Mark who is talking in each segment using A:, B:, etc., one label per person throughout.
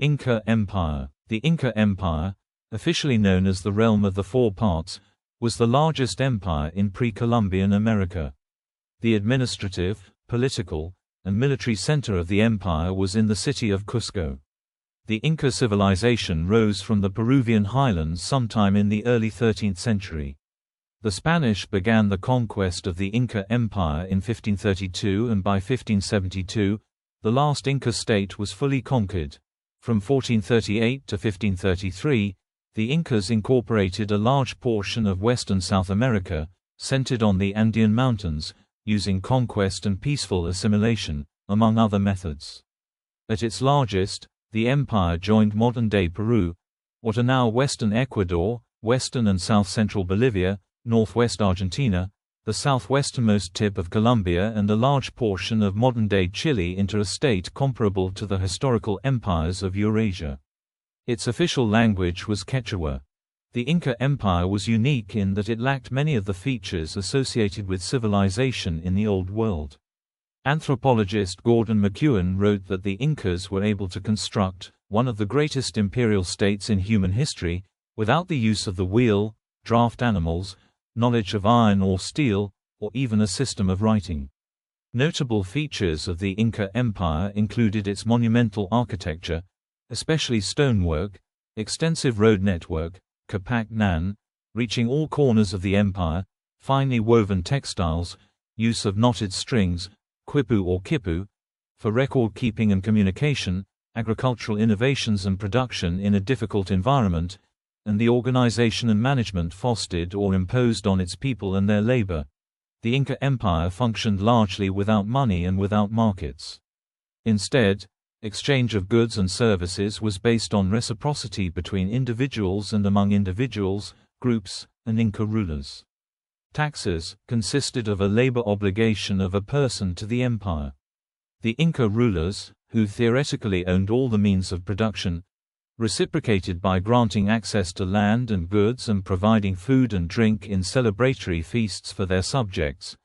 A: Inca Empire. The Inca Empire, officially known as the Realm of the Four Parts, was the largest empire in pre-Columbian America. The administrative, political, and military center of the empire was in the city of Cuzco. The Inca civilization rose from the Peruvian highlands sometime in the early 13th century. The Spanish began the conquest of the Inca Empire in 1532, and by 1572, the last Inca state was fully conquered. From 1438 to 1533, the Incas incorporated a large portion of western South America, centered on the Andean mountains, using conquest and peaceful assimilation, among other methods. At its largest, the empire joined modern-day Peru, what are now western Ecuador, western and south-central Bolivia, northwest Argentina, the southwesternmost tip of Colombia, and a large portion of modern-day Chile into a state comparable to the historical empires of Eurasia. Its official language was Quechua. The Inca Empire was unique in that it lacked many of the features associated with civilization in the Old World. Anthropologist Gordon McEwen wrote that the Incas were able to construct one of the greatest imperial states in human history, without the use of the wheel, draft animals, knowledge of iron or steel, or even a system of writing. Notable features of the Inca Empire included its monumental architecture, especially stonework, extensive road network, Cápac Nan, reaching all corners of the empire, finely woven textiles, use of knotted strings, quipu or kipu, for record-keeping and communication, agricultural innovations and production in a difficult environment, and the organization and management fostered or imposed on its people and their labor. The Inca Empire functioned largely without money and without markets. Instead, exchange of goods and services was based on reciprocity between individuals and among individuals, groups, and Inca rulers. Taxes consisted of a labor obligation of a person to the empire. The Inca rulers, who theoretically owned all the means of production, reciprocated by granting access to land and goods and providing food and drink in celebratory feasts for their subjects.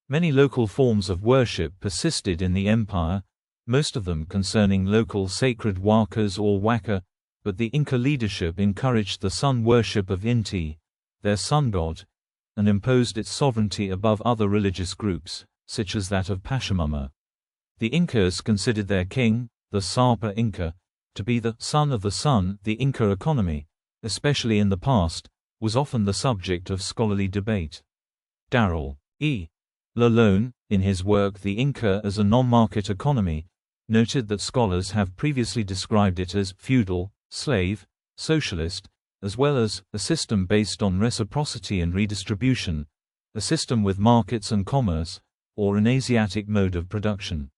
A: Many local forms of worship persisted in the empire, most of them concerning local sacred wakas or waka, but the Inca leadership encouraged the sun worship of Inti, their sun god, and imposed its sovereignty above other religious groups, such as that of Pachamama. The Incas considered their king, the Sapa Inca, to be the son of the sun. The Inca economy, especially in the past, was often the subject of scholarly debate. Darrell E. Lalone, in his work The Inca as a Non-Market Economy, noted that scholars have previously described it as feudal, slave, socialist, as well as a system based on reciprocity and redistribution, a system with markets and commerce, or an Asiatic mode of production.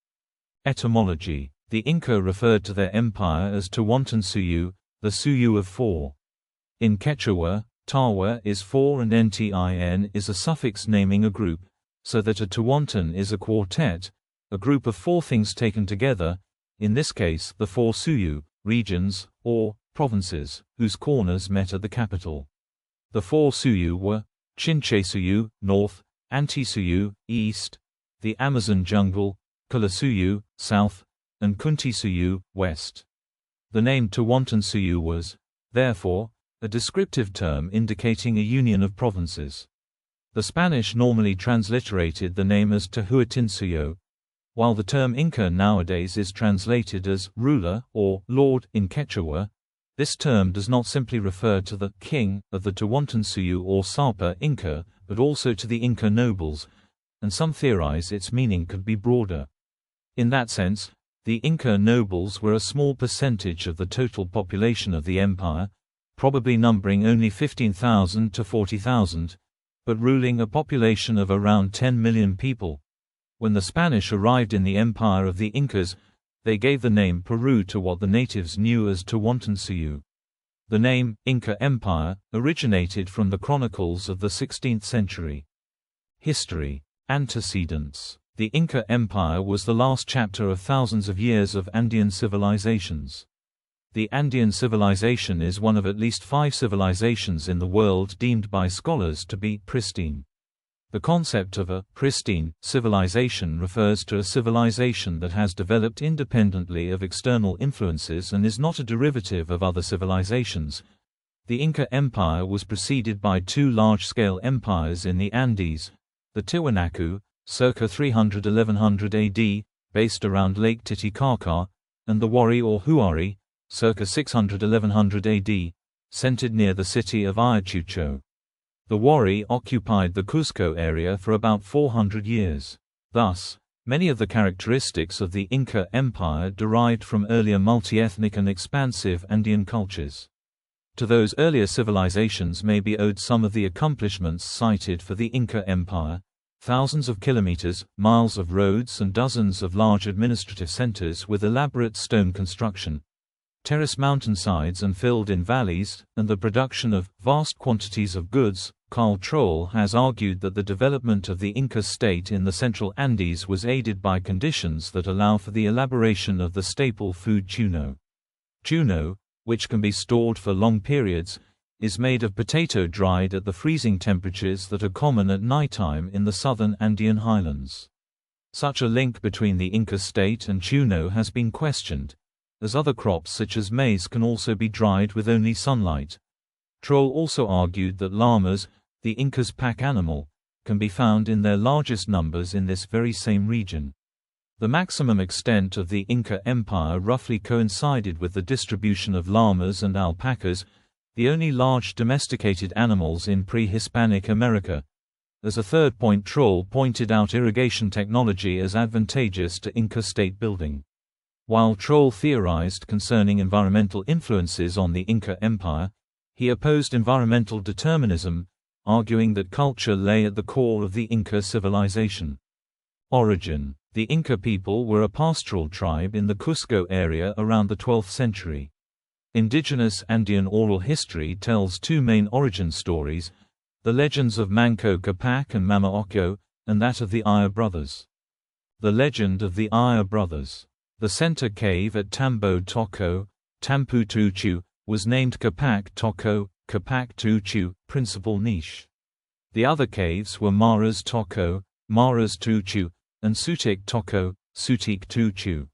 A: Etymology. The Inca referred to their empire as Tehuantepec Suyu, the Suyu of four. In Quechua, Tawa is four and Ntin is a suffix naming a group, so that a Tehuantepec is a quartet, a group of four things taken together, in this case the four Suyu, regions, or provinces, whose corners met at the capital. The four Suyu were Chinche Suyu, north, Anti Suyu, east, the Amazon jungle, Kula Suyu, south, and Kunti Suyu, west. The name Tehuantepec Suyu was, therefore, a descriptive term indicating a union of provinces. The Spanish normally transliterated the name as Tehuantinsuyo, while the term Inca nowadays is translated as ruler or lord in Quechua. This term does not simply refer to the king of the Tehuantinsuyo or Sapa Inca, but also to the Inca nobles, and some theorize its meaning could be broader. In that sense, the Inca nobles were a small percentage of the total population of the empire, probably numbering only 15,000 to 40,000, but ruling a population of around 10 million people. When the Spanish arrived in the empire of the Incas, they gave the name Peru to what the natives knew as Tehuantinsuyo. The name Inca Empire originated from the chronicles of the 16th century. History. Antecedents. The Inca Empire was the last chapter of thousands of years of Andean civilizations. The Andean civilization is one of at least 5 civilizations in the world deemed by scholars to be pristine. The concept of a pristine civilization refers to a civilization that has developed independently of external influences and is not a derivative of other civilizations. The Inca Empire was preceded by two large-scale empires in the Andes, the Tiwanaku, circa 300–1100 AD, based around Lake Titicaca, and the Wari or Huari, circa 600–1100 AD, centered near the city of Ayacucho. The Wari occupied the Cuzco area for about 400 years. Thus, many of the characteristics of the Inca Empire derived from earlier multi-ethnic and expansive Andean cultures. To those earlier civilizations may be owed some of the accomplishments cited for the Inca Empire: thousands of kilometers, miles of roads and dozens of large administrative centers with elaborate stone construction, terrace mountainsides and filled-in valleys, and the production of vast quantities of goods. Carl Troll has argued that the development of the Inca state in the central Andes was aided by conditions that allow for the elaboration of the staple food chuno. Chuno, which can be stored for long periods, is made of potato dried at the freezing temperatures that are common at nighttime in the southern Andean highlands. Such a link between the Inca state and chuno has been questioned, as other crops such as maize can also be dried with only sunlight. Troll also argued that llamas, the Incas' pack animal, can be found in their largest numbers in this very same region. The maximum extent of the Inca Empire roughly coincided with the distribution of llamas and alpacas, the only large domesticated animals in pre-Hispanic America. As a third point, Troll pointed out irrigation technology as advantageous to Inca state building. While Troll theorized concerning environmental influences on the Inca Empire, he opposed environmental determinism, arguing that culture lay at the core of the Inca civilization. Origin: the Inca people were a pastoral tribe in the Cusco area around the 12th century. Indigenous Andean oral history tells two main origin stories: the legends of Manco Cápac and Mama Ocllo, and that of the Ayar brothers. The legend of the Ayar brothers. The center cave at Tambo Toco, Tampu Tuchu, was named Cápac Toco, Cápac Tuchu, principal niche. The other caves were Maras Toco, Maras Tuchu, and Sutik Toco, Sutik Tuchu.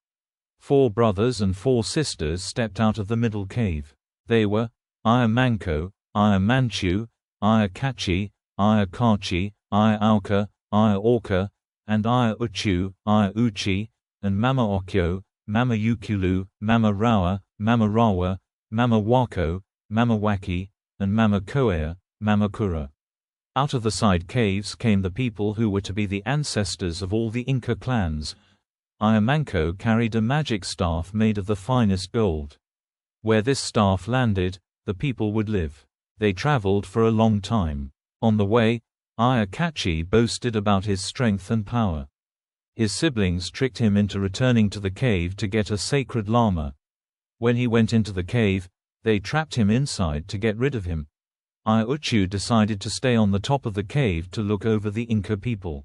A: 4 brothers and 4 sisters stepped out of the middle cave. They were Ayar Manco, Ayar Manchu, Ayar Cachi, Ayar Kachi, Ayar Auca, Ayar Orca, and Ayar Uchu, Ayar Uchi, and Mama Ocllo, Mama Ukulu, Mama Rawa, Mama Rawa, Mama Wako, Mama Waki, and Mama Koea, Mama Kura. Out of the side caves came the people who were to be the ancestors of all the Inca clans. Ayar Manco carried a magic staff made of the finest gold. Where this staff landed, the people would live. They traveled for a long time. On the way, Ayar Cachi boasted about his strength and power. His siblings tricked him into returning to the cave to get a sacred llama. When he went into the cave, they trapped him inside to get rid of him. Ayar Uchu decided to stay on the top of the cave to look over the Inca people.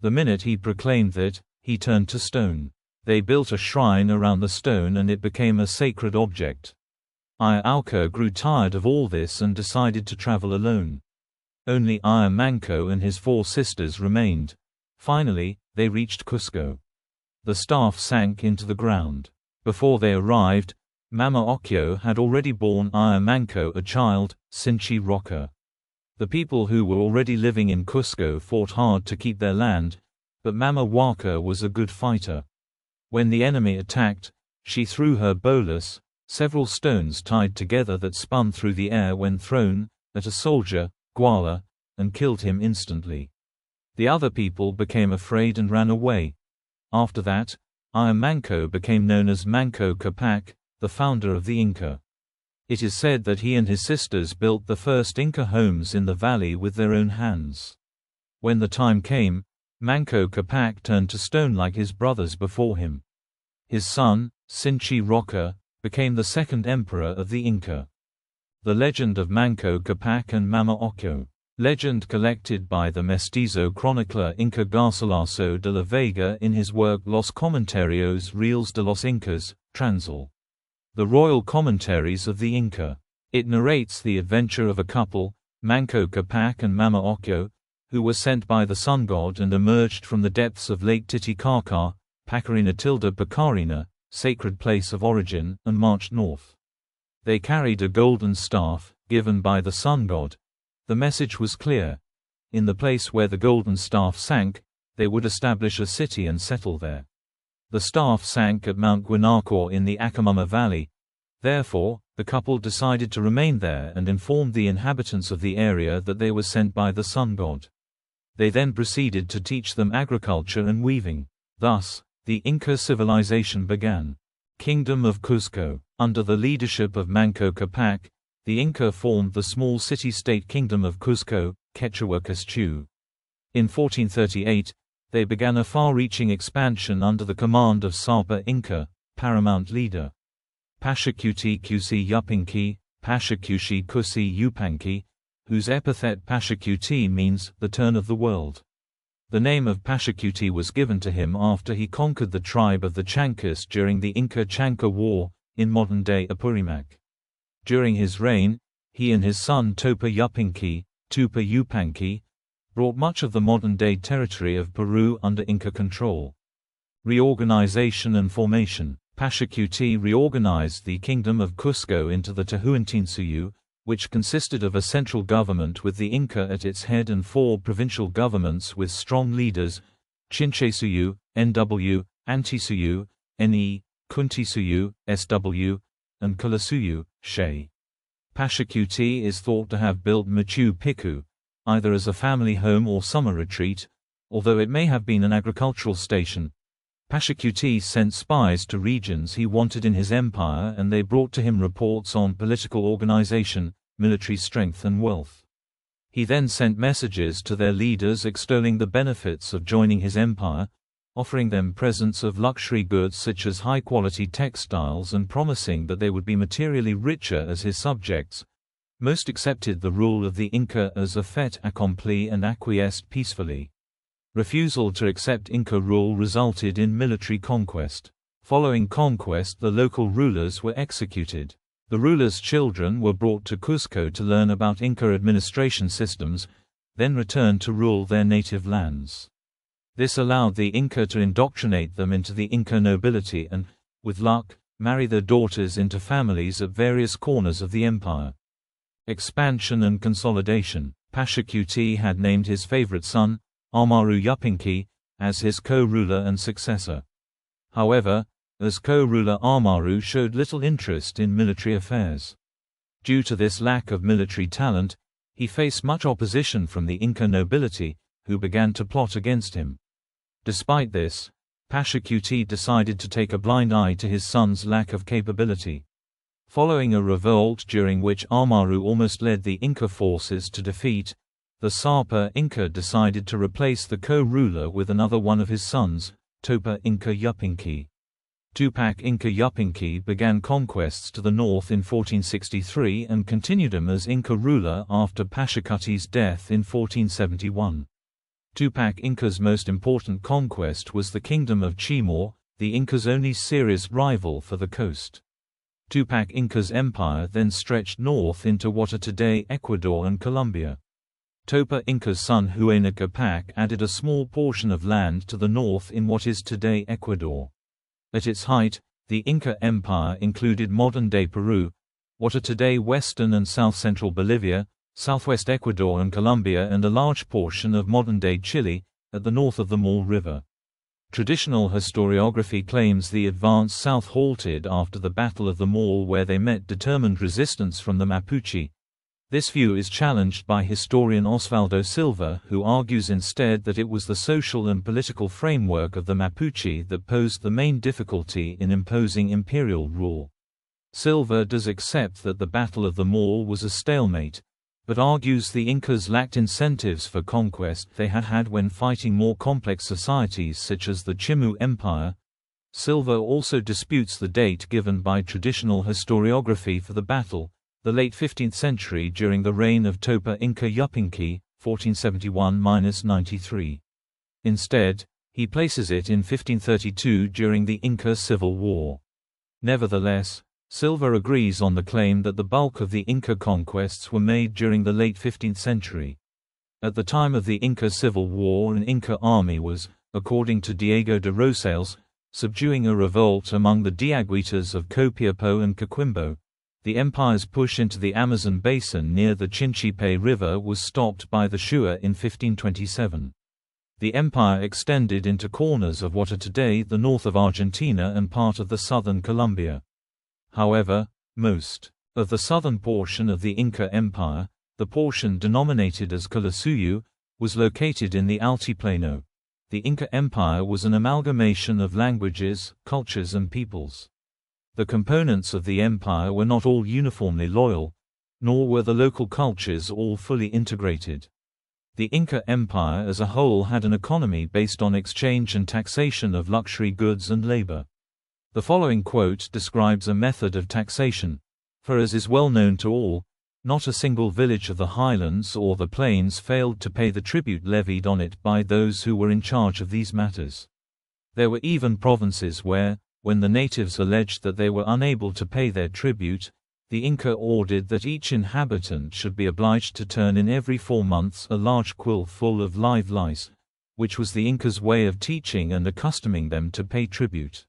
A: The minute he proclaimed that, he turned to stone. They built a shrine around the stone and it became a sacred object. Ayar Auca grew tired of all this and decided to travel alone. Only Ayar Manco and his 4 sisters remained. Finally, they reached Cusco. The staff sank into the ground. Before they arrived, Mama Ocllo had already borne Ayar Manco a child, Sinchi Roca. The people who were already living in Cusco fought hard to keep their land, but Mama Waka was a good fighter. When the enemy attacked, she threw her bolas, several stones tied together that spun through the air when thrown, at a soldier, Guala, and killed him instantly. The other people became afraid and ran away. After that, Ayar Manco became known as Manco Cápac, the founder of the Inca. It is said that he and his sisters built the first Inca homes in the valley with their own hands. When the time came, Manco Cápac turned to stone like his brothers before him. His son, Sinchi Roca, became the second emperor of the Inca. The legend of Manco Cápac and Mama Ocllo. Legend collected by the mestizo chronicler Inca Garcilaso de la Vega in his work Los Comentarios Reales de los Incas, Transl. The Royal Commentaries of the Inca. It narrates the adventure of a couple, Manco Cápac and Mama Ocllo, who were sent by the sun god and emerged from the depths of Lake Titicaca, Pacarina, sacred place of origin, and marched north. They carried a golden staff, given by the sun god. The message was clear. In the place where the golden staff sank, they would establish a city and settle there. The staff sank at Mount Guanaco in the Acamama Valley. Therefore, the couple decided to remain there and informed the inhabitants of the area that they were sent by the sun god. They then proceeded to teach them agriculture and weaving. Thus, the Inca civilization began. Kingdom of Cuzco. Under the leadership of Manco Cápac, the Inca formed the small city-state kingdom of Cuzco, Quechua. In 1438, they began a far-reaching expansion under the command of Sapa Inca, paramount leader. Pachacuti Cusi Yupinki, Pachacuti Cusi Yupanki, whose epithet Pachacuti means the turn of the world. The name of Pachacuti was given to him after he conquered the tribe of the Chancas during the Inca-Chanca War, in modern-day Apurimac. During his reign, he and his son Topa Yupinki, Tupa Yupanki, brought much of the modern-day territory of Peru under Inca control. Reorganization and formation. Pachacuti reorganized the Kingdom of Cusco into the Suyu, which consisted of a central government with the Inca at its head and 4 provincial governments with strong leaders: Chinchasuyu, NW, Antisuyu, NE, Kuntisuyu, SW, and Kalasuyu, She. Pachacuti is thought to have built Machu Picchu, either as a family home or summer retreat, although it may have been an agricultural station. Pachacuti sent spies to regions he wanted in his empire, and they brought to him reports on political organization, military strength and wealth. He then sent messages to their leaders extolling the benefits of joining his empire, offering them presents of luxury goods such as high-quality textiles and promising that they would be materially richer as his subjects. Most accepted the rule of the Inca as a fait accompli and acquiesced peacefully. Refusal to accept Inca rule resulted in military conquest. Following conquest, the local rulers were executed. The rulers' children were brought to Cuzco to learn about Inca administration systems, then returned to rule their native lands. This allowed the Inca to indoctrinate them into the Inca nobility and, with luck, marry their daughters into families at various corners of the empire. Expansion and consolidation. Pachacuti had named his favorite son, Amaru Yupinki, as his co-ruler and successor. However, as co-ruler Amaru showed little interest in military affairs. Due to this lack of military talent, he faced much opposition from the Inca nobility, who began to plot against him. Despite this, Pachacuti decided to take a blind eye to his son's lack of capability. Following a revolt during which Amaru almost led the Inca forces to defeat, the Sapa Inca decided to replace the co-ruler with another one of his sons, Topa Inca Yupinki. Tupac Inca Yupinki began conquests to the north in 1463 and continued them as Inca ruler after Pachacuti's death in 1471. Tupac Inca's most important conquest was the Kingdom of Timor, the Inca's only serious rival for the coast. Tupac Inca's empire then stretched north into what are today Ecuador and Colombia. Topa Inca's son Huayna Cápac added a small portion of land to the north in what is today Ecuador. At its height, the Inca Empire included modern-day Peru, what are today western and south-central Bolivia, southwest Ecuador and Colombia, and a large portion of modern-day Chile, at the north of the Maule River. Traditional historiography claims the advance south halted after the Battle of the Maule, where they met determined resistance from the Mapuche. This view is challenged by historian Osvaldo Silva, who argues instead that it was the social and political framework of the Mapuche that posed the main difficulty in imposing imperial rule. Silva does accept that the Battle of the Maule was a stalemate, but argues the Incas lacked incentives for conquest they had had when fighting more complex societies such as the Chimu Empire. Silva also disputes the date given by traditional historiography for the battle, the late 15th century during the reign of Topa Inca Yupinki, 1471–93. Instead, he places it in 1532 during the Inca Civil War. Nevertheless, Silva agrees on the claim that the bulk of the Inca conquests were made during the late 15th century. At the time of the Inca Civil War, an Inca army was, according to Diego de Rosales, subduing a revolt among the Diaguitas of Copiapó and Coquimbo. The empire's push into the Amazon basin near the Chinchipe River was stopped by the Shua in 1527. The empire extended into corners of what are today the north of Argentina and part of the southern Colombia. However, most of the southern portion of the Inca Empire, the portion denominated as Suyu, was located in the Altiplano. The Inca Empire was an amalgamation of languages, cultures and peoples. The components of the empire were not all uniformly loyal, nor were the local cultures all fully integrated. The Inca Empire as a whole had an economy based on exchange and taxation of luxury goods and labor. The following quote describes a method of taxation, for as is well known to all, not a single village of the highlands or the plains failed to pay the tribute levied on it by those who were in charge of these matters. There were even provinces where, when the natives alleged that they were unable to pay their tribute, the Inca ordered that each inhabitant should be obliged to turn in every 4 months a large quill full of live lice, which was the Incas' way of teaching and accustoming them to pay tribute.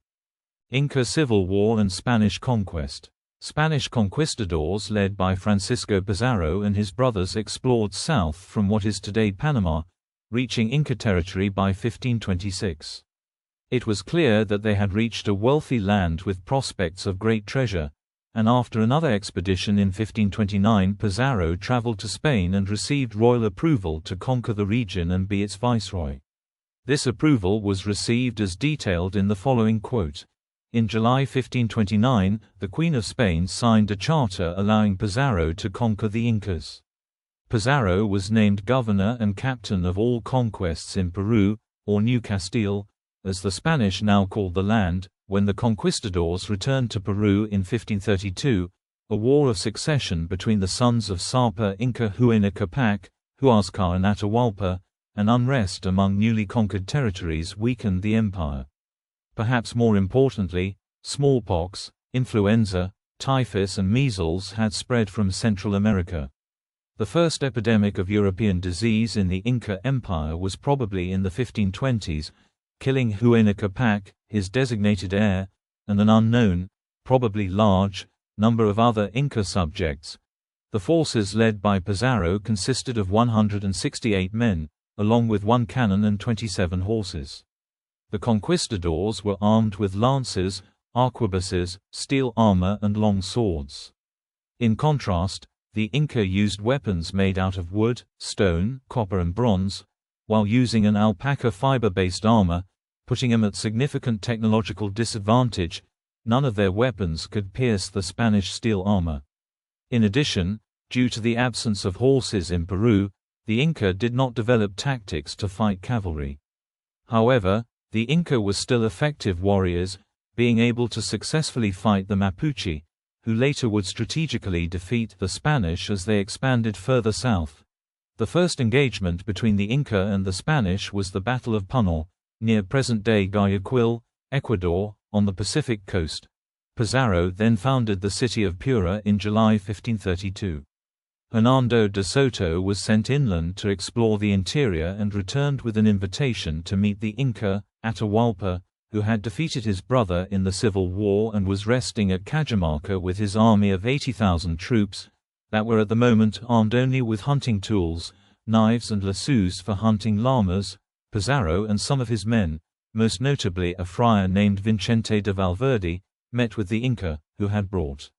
A: Inca Civil War and Spanish Conquest. Spanish conquistadors led by Francisco Pizarro and his brothers explored south from what is today Panama, reaching Inca territory by 1526. It was clear that they had reached a wealthy land with prospects of great treasure, and after another expedition in 1529 Pizarro traveled to Spain and received royal approval to conquer the region and be its viceroy. This approval was received as detailed in the following quote. In July 1529, the Queen of Spain signed a charter allowing Pizarro to conquer the Incas. Pizarro was named governor and captain of all conquests in Peru, or New Castile, as the Spanish now called the land. When the conquistadors returned to Peru in 1532, a war of succession between the sons of Sapa Inca Huayna Cápac, Huáscar and Atahualpa, and unrest among newly conquered territories weakened the empire. Perhaps more importantly, smallpox, influenza, typhus and measles had spread from Central America. The first epidemic of European disease in the Inca Empire was probably in the 1520s, killing Huayna Cápac, his designated heir, and an unknown, probably large, number of other Inca subjects. The forces led by Pizarro consisted of 168 men, along with 1 cannon and 27 horses. The conquistadors were armed with lances, arquebuses, steel armor and long swords. In contrast, the Inca used weapons made out of wood, stone, copper and bronze, while using an alpaca fiber-based armor, putting them at significant technological disadvantage. None of their weapons could pierce the Spanish steel armor. In addition, due to the absence of horses in Peru, the Inca did not develop tactics to fight cavalry. However, the Inca were still effective warriors, being able to successfully fight the Mapuche, who later would strategically defeat the Spanish as they expanded further south. The first engagement between the Inca and the Spanish was the Battle of Puno, near present-day Guayaquil, Ecuador, on the Pacific coast. Pizarro then founded the city of Piura in July 1532. Hernando de Soto was sent inland to explore the interior and returned with an invitation to meet the Inca, Atahualpa, who had defeated his brother in the Civil War and was resting at Cajamarca with his army of 80,000 troops, that were at the moment armed only with hunting tools, knives and lassos for hunting llamas. Pizarro and some of his men, most notably a friar named Vicente de Valverde, met with the Inca, who had brought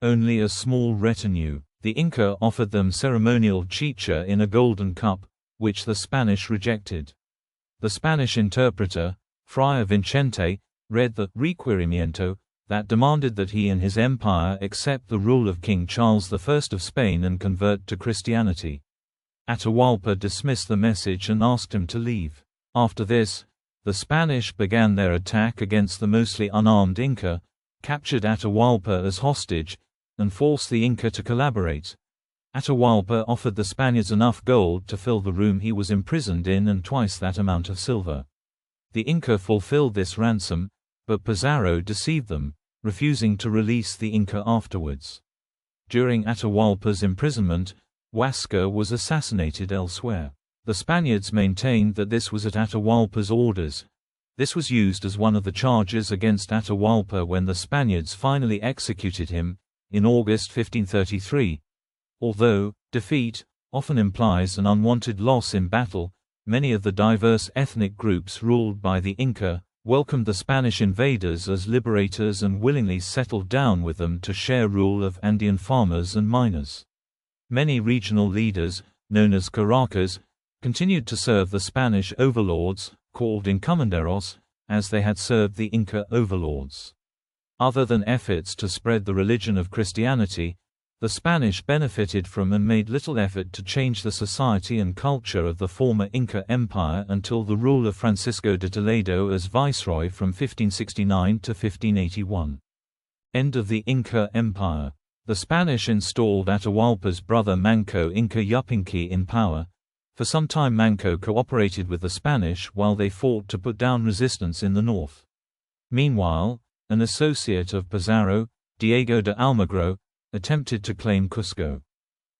A: only a small retinue. The Inca offered them ceremonial chicha in a golden cup, which the Spanish rejected. The Spanish interpreter, Friar Vicente, read the requerimiento that demanded that he and his empire accept the rule of King Charles I of Spain and convert to Christianity. Atahualpa dismissed the message and asked him to leave. After this, the Spanish began their attack against the mostly unarmed Inca, captured Atahualpa as hostage, and forced the Inca to collaborate. Atahualpa offered the Spaniards enough gold to fill the room he was imprisoned in and twice that amount of silver. The Inca fulfilled this ransom, but Pizarro deceived them, refusing to release the Inca afterwards. During Atahualpa's imprisonment, Huascar was assassinated elsewhere. The Spaniards maintained that this was at Atahualpa's orders. This was used as one of the charges against Atahualpa when the Spaniards finally executed him, in August 1533. Although defeat often implies an unwanted loss in battle, many of the diverse ethnic groups ruled by the Inca welcomed the Spanish invaders as liberators and willingly settled down with them to share rule of Andean farmers and miners. Many regional leaders, known as Caracas, continued to serve the Spanish overlords, called encomenderos, as they had served the Inca overlords. Other than efforts to spread the religion of Christianity, the Spanish benefited from and made little effort to change the society and culture of the former Inca Empire until the rule of Francisco de Toledo as viceroy from 1569 to 1581. End of the Inca Empire. The Spanish installed Atahualpa's brother Manco Inca Yupinqui in power. For some time Manco cooperated with the Spanish while they fought to put down resistance in the north. Meanwhile, an associate of Pizarro, Diego de Almagro, attempted to claim Cuzco.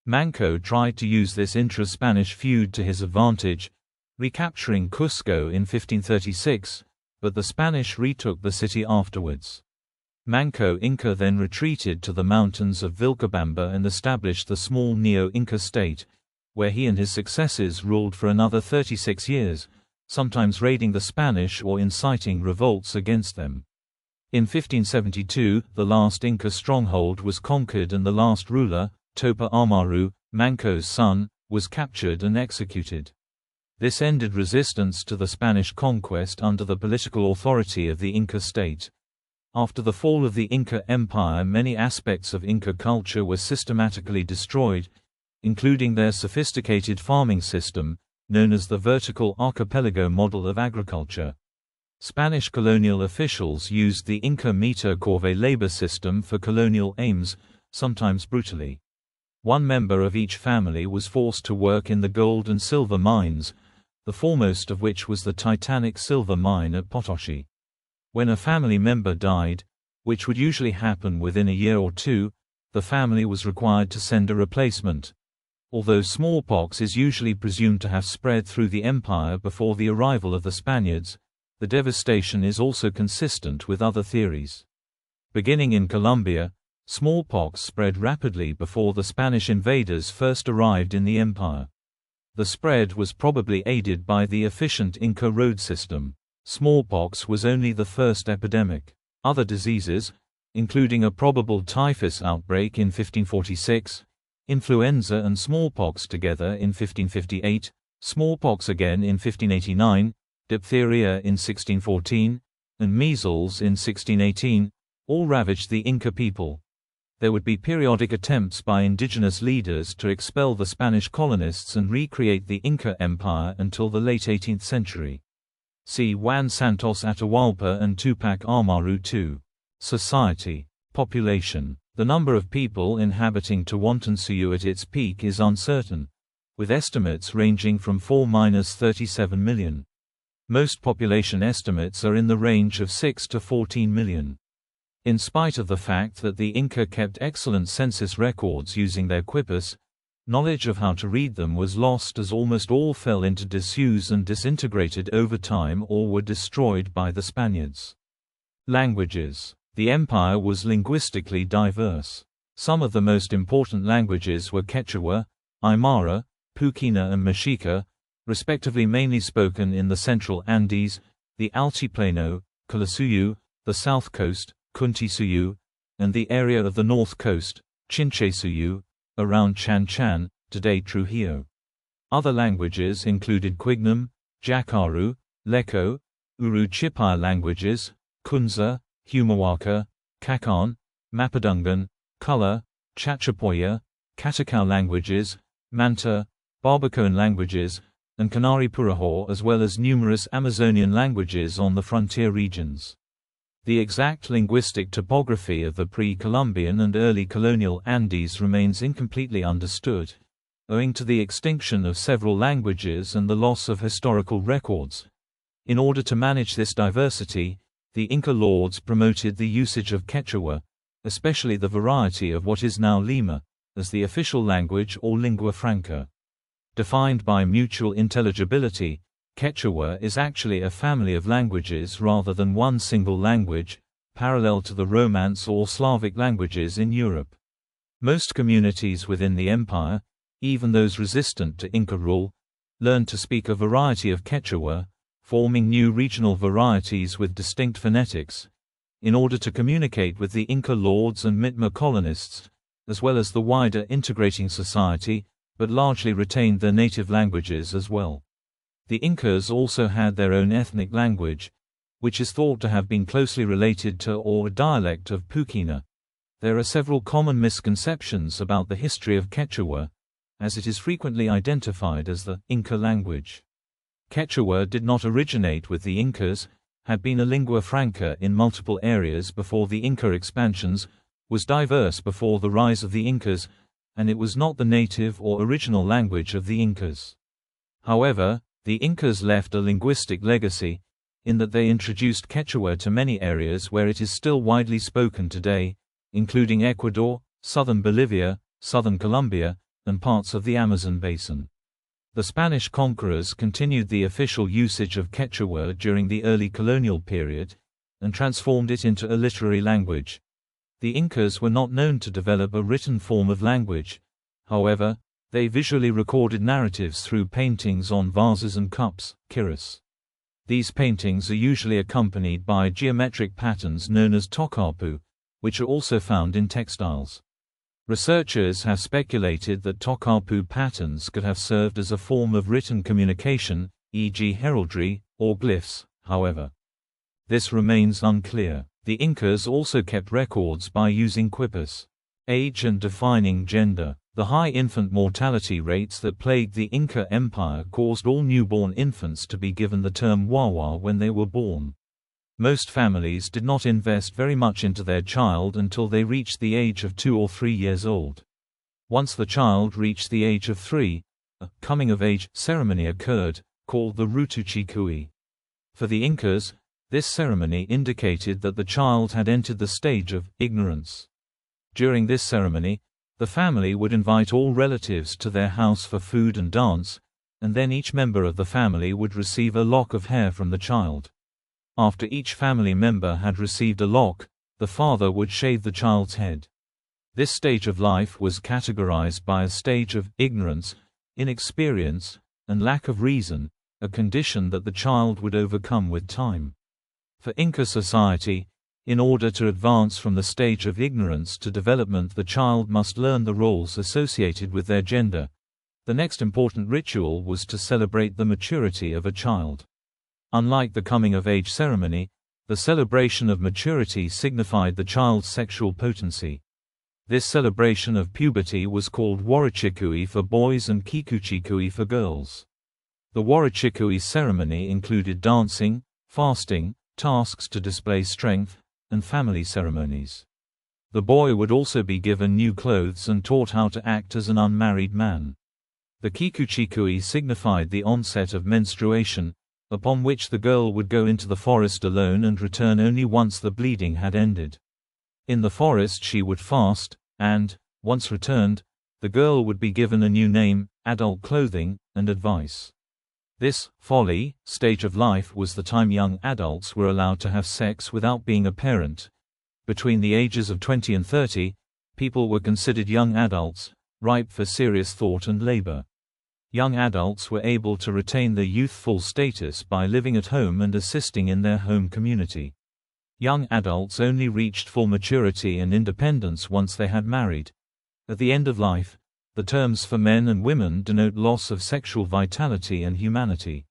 A: Manco tried to use this intra-Spanish feud to his advantage, recapturing Cuzco in 1536, but the Spanish retook the city afterwards. Manco Inca then retreated to the mountains of Vilcabamba and established the small Neo-Inca state, where he and his successors ruled for another 36 years, sometimes raiding the Spanish or inciting revolts against them. In 1572, the last Inca stronghold was conquered and the last ruler, Topa Amaru, Manco's son, was captured and executed. This ended resistance to the Spanish conquest under the political authority of the Inca state. After the fall of the Inca Empire, many aspects of Inca culture were systematically destroyed, including their sophisticated farming system, known as the vertical archipelago model of agriculture. Spanish colonial officials used the Inca meter corvée labor system for colonial aims, sometimes brutally. One member of each family was forced to work in the gold and silver mines, the foremost of which was the titanic silver mine at Potosi. When a family member died, which would usually happen within a year or two, the family was required to send a replacement. Although smallpox is usually presumed to have spread through the empire before the arrival of the Spaniards, the devastation is also consistent with other theories. Beginning in Colombia, smallpox spread rapidly before the Spanish invaders first arrived in the empire. The spread was probably aided by the efficient Inca road system. Smallpox was only the first epidemic. Other diseases, including a probable typhus outbreak in 1546, influenza and smallpox together in 1558, smallpox again in 1589, diphtheria in 1614, and measles in 1618, all ravaged the Inca people. There would be periodic attempts by indigenous leaders to expel the Spanish colonists and recreate the Inca Empire until the late 18th century. See Juan Santos Atahualpa and Tupac Amaru II. Society. Population. The number of people inhabiting Suyu at its peak is uncertain, with estimates ranging from 4–37 million. Most population estimates are in the range of 6 to 14 million. In spite of the fact that the Inca kept excellent census records using their quipus, knowledge of how to read them was lost as almost all fell into disuse and disintegrated over time or were destroyed by the Spaniards. Languages. The empire was linguistically diverse. Some of the most important languages were Quechua, Aymara, Puquina and Mexica, respectively, mainly spoken in the central Andes, the Altiplano, Calasuyu, the south coast, Kuntisuyu, and the area of the north coast, Chinchaysuyu, around Chan Chan, today Trujillo. Other languages included Quignam, Jacaru, Leco, Uru Chipaya languages, Kunza, Humahuaca, Kakan, Mapudungun, Kula, Chachapoya, Katakau languages, Manta, Barbacoan languages, and Canary Puraho, as well as numerous Amazonian languages on the frontier regions. The exact linguistic topography of the pre-Columbian and early colonial Andes remains incompletely understood, owing to the extinction of several languages and the loss of historical records. In order to manage this diversity, the Inca lords promoted the usage of Quechua, especially the variety of what is now Lima, as the official language or lingua franca. Defined by mutual intelligibility, Quechua is actually a family of languages rather than one single language, parallel to the Romance or Slavic languages in Europe. Most communities within the empire, even those resistant to Inca rule, learned to speak a variety of Quechua, forming new regional varieties with distinct phonetics, in order to communicate with the Inca lords and Mitma colonists, as well as the wider integrating society, but largely retained their native languages as well. The Incas also had their own ethnic language, which is thought to have been closely related to or a dialect of Puquina. There are several common misconceptions about the history of Quechua, as it is frequently identified as the Inca language. Quechua did not originate with the Incas, had been a lingua franca in multiple areas before the Inca expansions, was diverse before the rise of the Incas, and it was not the native or original language of the Incas. However, the Incas left a linguistic legacy, in that they introduced Quechua to many areas where it is still widely spoken today, including Ecuador, southern Bolivia, southern Colombia, and parts of the Amazon basin. The Spanish conquerors continued the official usage of Quechua during the early colonial period, and transformed it into a literary language. The Incas were not known to develop a written form of language. However, they visually recorded narratives through paintings on vases and cups, quiras. These paintings are usually accompanied by geometric patterns known as tocapu, which are also found in textiles. Researchers have speculated that tocapu patterns could have served as a form of written communication, e.g. heraldry, or glyphs, however. This remains unclear. The Incas also kept records by using quipus. Age and defining gender. The high infant mortality rates that plagued the Inca Empire caused all newborn infants to be given the term wawa when they were born. Most families did not invest very much into their child until they reached the age of 2 or 3 years old. Once the child reached the age of 3, a coming-of-age ceremony occurred, called the Rutuchikui. For the Incas, this ceremony indicated that the child had entered the stage of ignorance. During this ceremony, the family would invite all relatives to their house for food and dance, and then each member of the family would receive a lock of hair from the child. After each family member had received a lock, the father would shave the child's head. This stage of life was categorized by a stage of ignorance, inexperience, and lack of reason, a condition that the child would overcome with time. For Inca society, in order to advance from the stage of ignorance to development, the child must learn the roles associated with their gender. The next important ritual was to celebrate the maturity of a child. Unlike the coming-of-age ceremony, the celebration of maturity signified the child's sexual potency. This celebration of puberty was called Warichikui for boys and Kikuchikui for girls. The Warichikui ceremony included dancing, fasting, tasks to display strength, and family ceremonies. The boy would also be given new clothes and taught how to act as an unmarried man. The Kikuchikui signified the onset of menstruation, upon which the girl would go into the forest alone and return only once the bleeding had ended. In the forest she would fast, and, once returned, the girl would be given a new name, adult clothing, and advice. This folly stage of life was the time young adults were allowed to have sex without being a parent. Between the ages of 20 and 30, people were considered young adults, ripe for serious thought and labor. Young adults were able to retain their youthful status by living at home and assisting in their home community. Young adults only reached full maturity and independence once they had married. At the end of life, the terms for men and women denote loss of sexual vitality and humanity.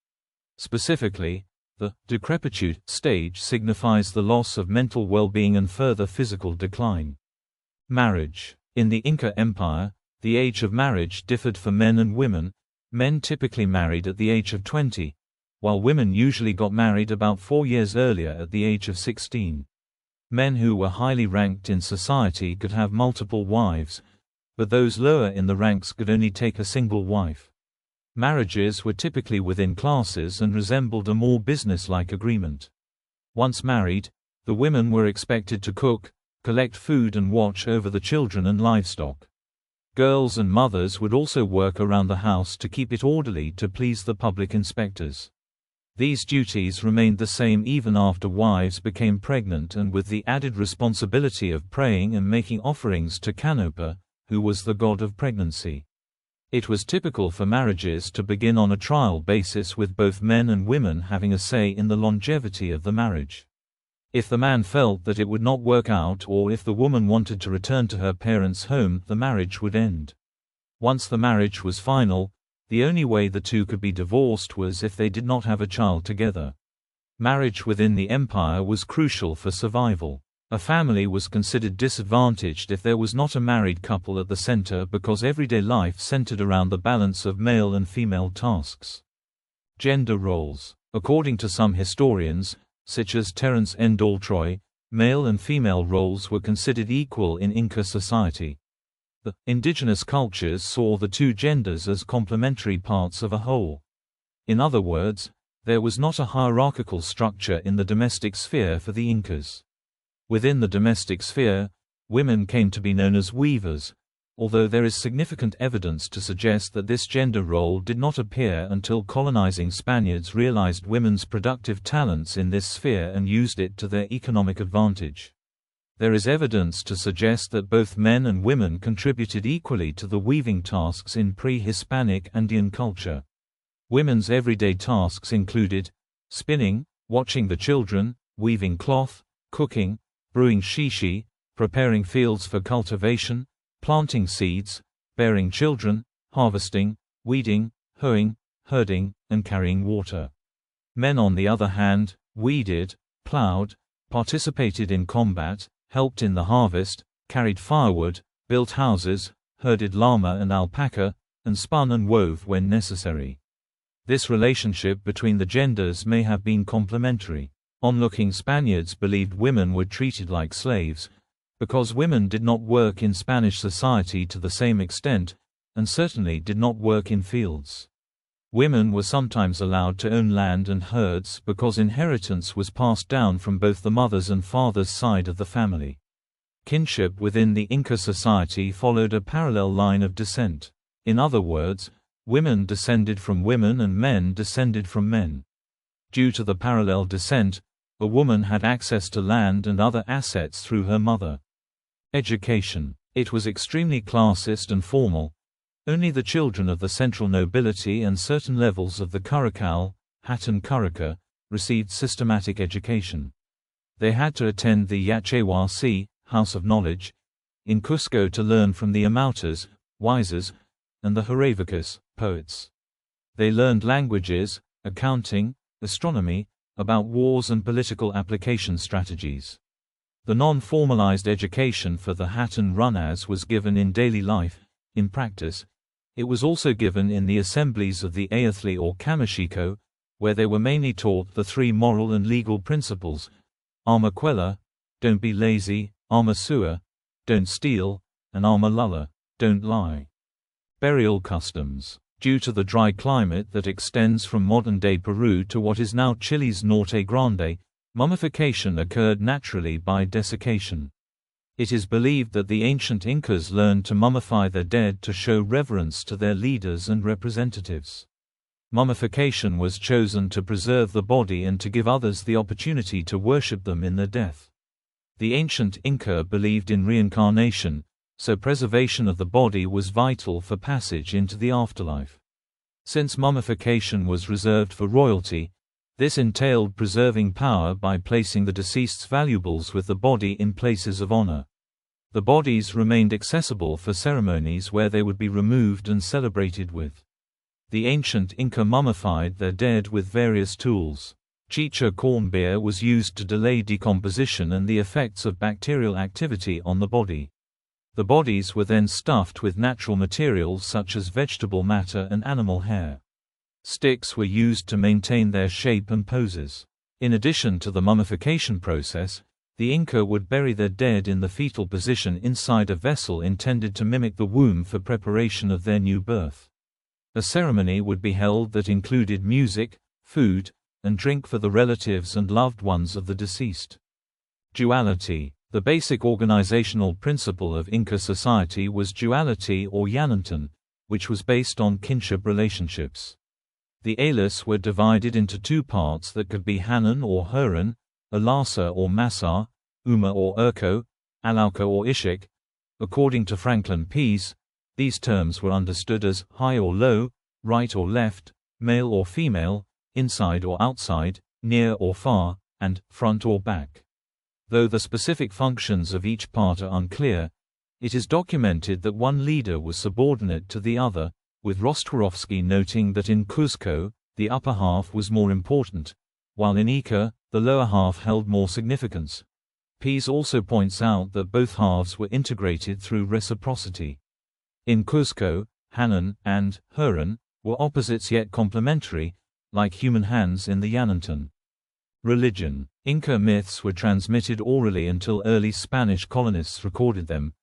A: Specifically, the decrepitude stage signifies the loss of mental well-being and further physical decline. Marriage. In the Inca Empire, the age of marriage differed for men and women. Men typically married at the age of 20, while women usually got married about 4 years earlier at the age of 16. Men who were highly ranked in society could have multiple wives, but those lower in the ranks could only take a single wife. Marriages were typically within classes and resembled a more business-like agreement. Once married, the women were expected to cook, collect food and watch over the children and livestock. Girls and mothers would also work around the house to keep it orderly to please the public inspectors. These duties remained the same even after wives became pregnant, and with the added responsibility of praying and making offerings to Canopa, who was the god of pregnancy. It was typical for marriages to begin on a trial basis, with both men and women having a say in the longevity of the marriage. If the man felt that it would not work out, or if the woman wanted to return to her parents' home, the marriage would end. Once the marriage was final, the only way the two could be divorced was if they did not have a child together. Marriage within the empire was crucial for survival. A family was considered disadvantaged if there was not a married couple at the center, because everyday life centered around the balance of male and female tasks. Gender roles. According to some historians, such as Terence N. Daltroy, male and female roles were considered equal in Inca society. The indigenous cultures saw the two genders as complementary parts of a whole. In other words, there was not a hierarchical structure in the domestic sphere for the Incas. Within the domestic sphere, women came to be known as weavers, although there is significant evidence to suggest that this gender role did not appear until colonizing Spaniards realized women's productive talents in this sphere and used it to their economic advantage. There is evidence to suggest that both men and women contributed equally to the weaving tasks in pre-Hispanic Andean culture. Women's everyday tasks included spinning, watching the children, weaving cloth, cooking, brewing shishi, preparing fields for cultivation, planting seeds, bearing children, harvesting, weeding, hoeing, herding, and carrying water. Men, on the other hand, weeded, plowed, participated in combat, helped in the harvest, carried firewood, built houses, herded llama and alpaca, and spun and wove when necessary. This relationship between the genders may have been complementary. Onlooking Spaniards believed women were treated like slaves, because women did not work in Spanish society to the same extent, and certainly did not work in fields. Women were sometimes allowed to own land and herds because inheritance was passed down from both the mother's and father's side of the family. Kinship within the Inca society followed a parallel line of descent. In other words, women descended from women and men descended from men. Due to the parallel descent, a woman had access to land and other assets through her mother. Education. It was extremely classist and formal. Only the children of the central nobility and certain levels of the Curaçao, Hatun Curica, received systematic education. They had to attend the Yachaywasi, House of Knowledge, in Cusco to learn from the Amautas, Wisers, and the Jaravicas, poets. They learned languages, accounting, astronomy, about wars and political application strategies. The non-formalized education for the Hatun Runas was given in daily life. In practice, it was also given in the assemblies of the Ayathli or Kamashiko, where they were mainly taught the three moral and legal principles: Alma Quella, don't be lazy; Alma Sua, don't steal; and Alma Lulla, don't lie. Burial customs. Due to the dry climate that extends from modern-day Peru to what is now Chile's Norte Grande, mummification occurred naturally by desiccation. It is believed that the ancient Incas learned to mummify their dead to show reverence to their leaders and representatives. Mummification was chosen to preserve the body and to give others the opportunity to worship them in their death. The ancient Inca believed in reincarnation, so preservation of the body was vital for passage into the afterlife. Since mummification was reserved for royalty, this entailed preserving power by placing the deceased's valuables with the body in places of honor. The bodies remained accessible for ceremonies where they would be removed and celebrated with. The ancient Inca mummified their dead with various tools. Chicha corn beer was used to delay decomposition and the effects of bacterial activity on the body. The bodies were then stuffed with natural materials such as vegetable matter and animal hair. Sticks were used to maintain their shape and poses. In addition to the mummification process, the Inca would bury their dead in the fetal position inside a vessel intended to mimic the womb for preparation of their new birth. A ceremony would be held that included music, food, and drink for the relatives and loved ones of the deceased. Duality. The basic organizational principle of Inca society was duality or yanantan, which was based on kinship relationships. The Alis were divided into two parts that could be Hanan or Huron, Alasa or Masar, Uma or Urco, Alauca or Ishik. According to Franklin Pease, these terms were understood as high or low, right or left, male or female, inside or outside, near or far, and front or back. Though the specific functions of each part are unclear, it is documented that one leader was subordinate to the other, with Rostworowski noting that in Cuzco, the upper half was more important, while in Ica, the lower half held more significance. Pease also points out that both halves were integrated through reciprocity. In Cuzco, Hanan and Huron were opposites yet complementary, like human hands in the Yanantan. Religion. Inca myths were transmitted orally until early Spanish colonists recorded them.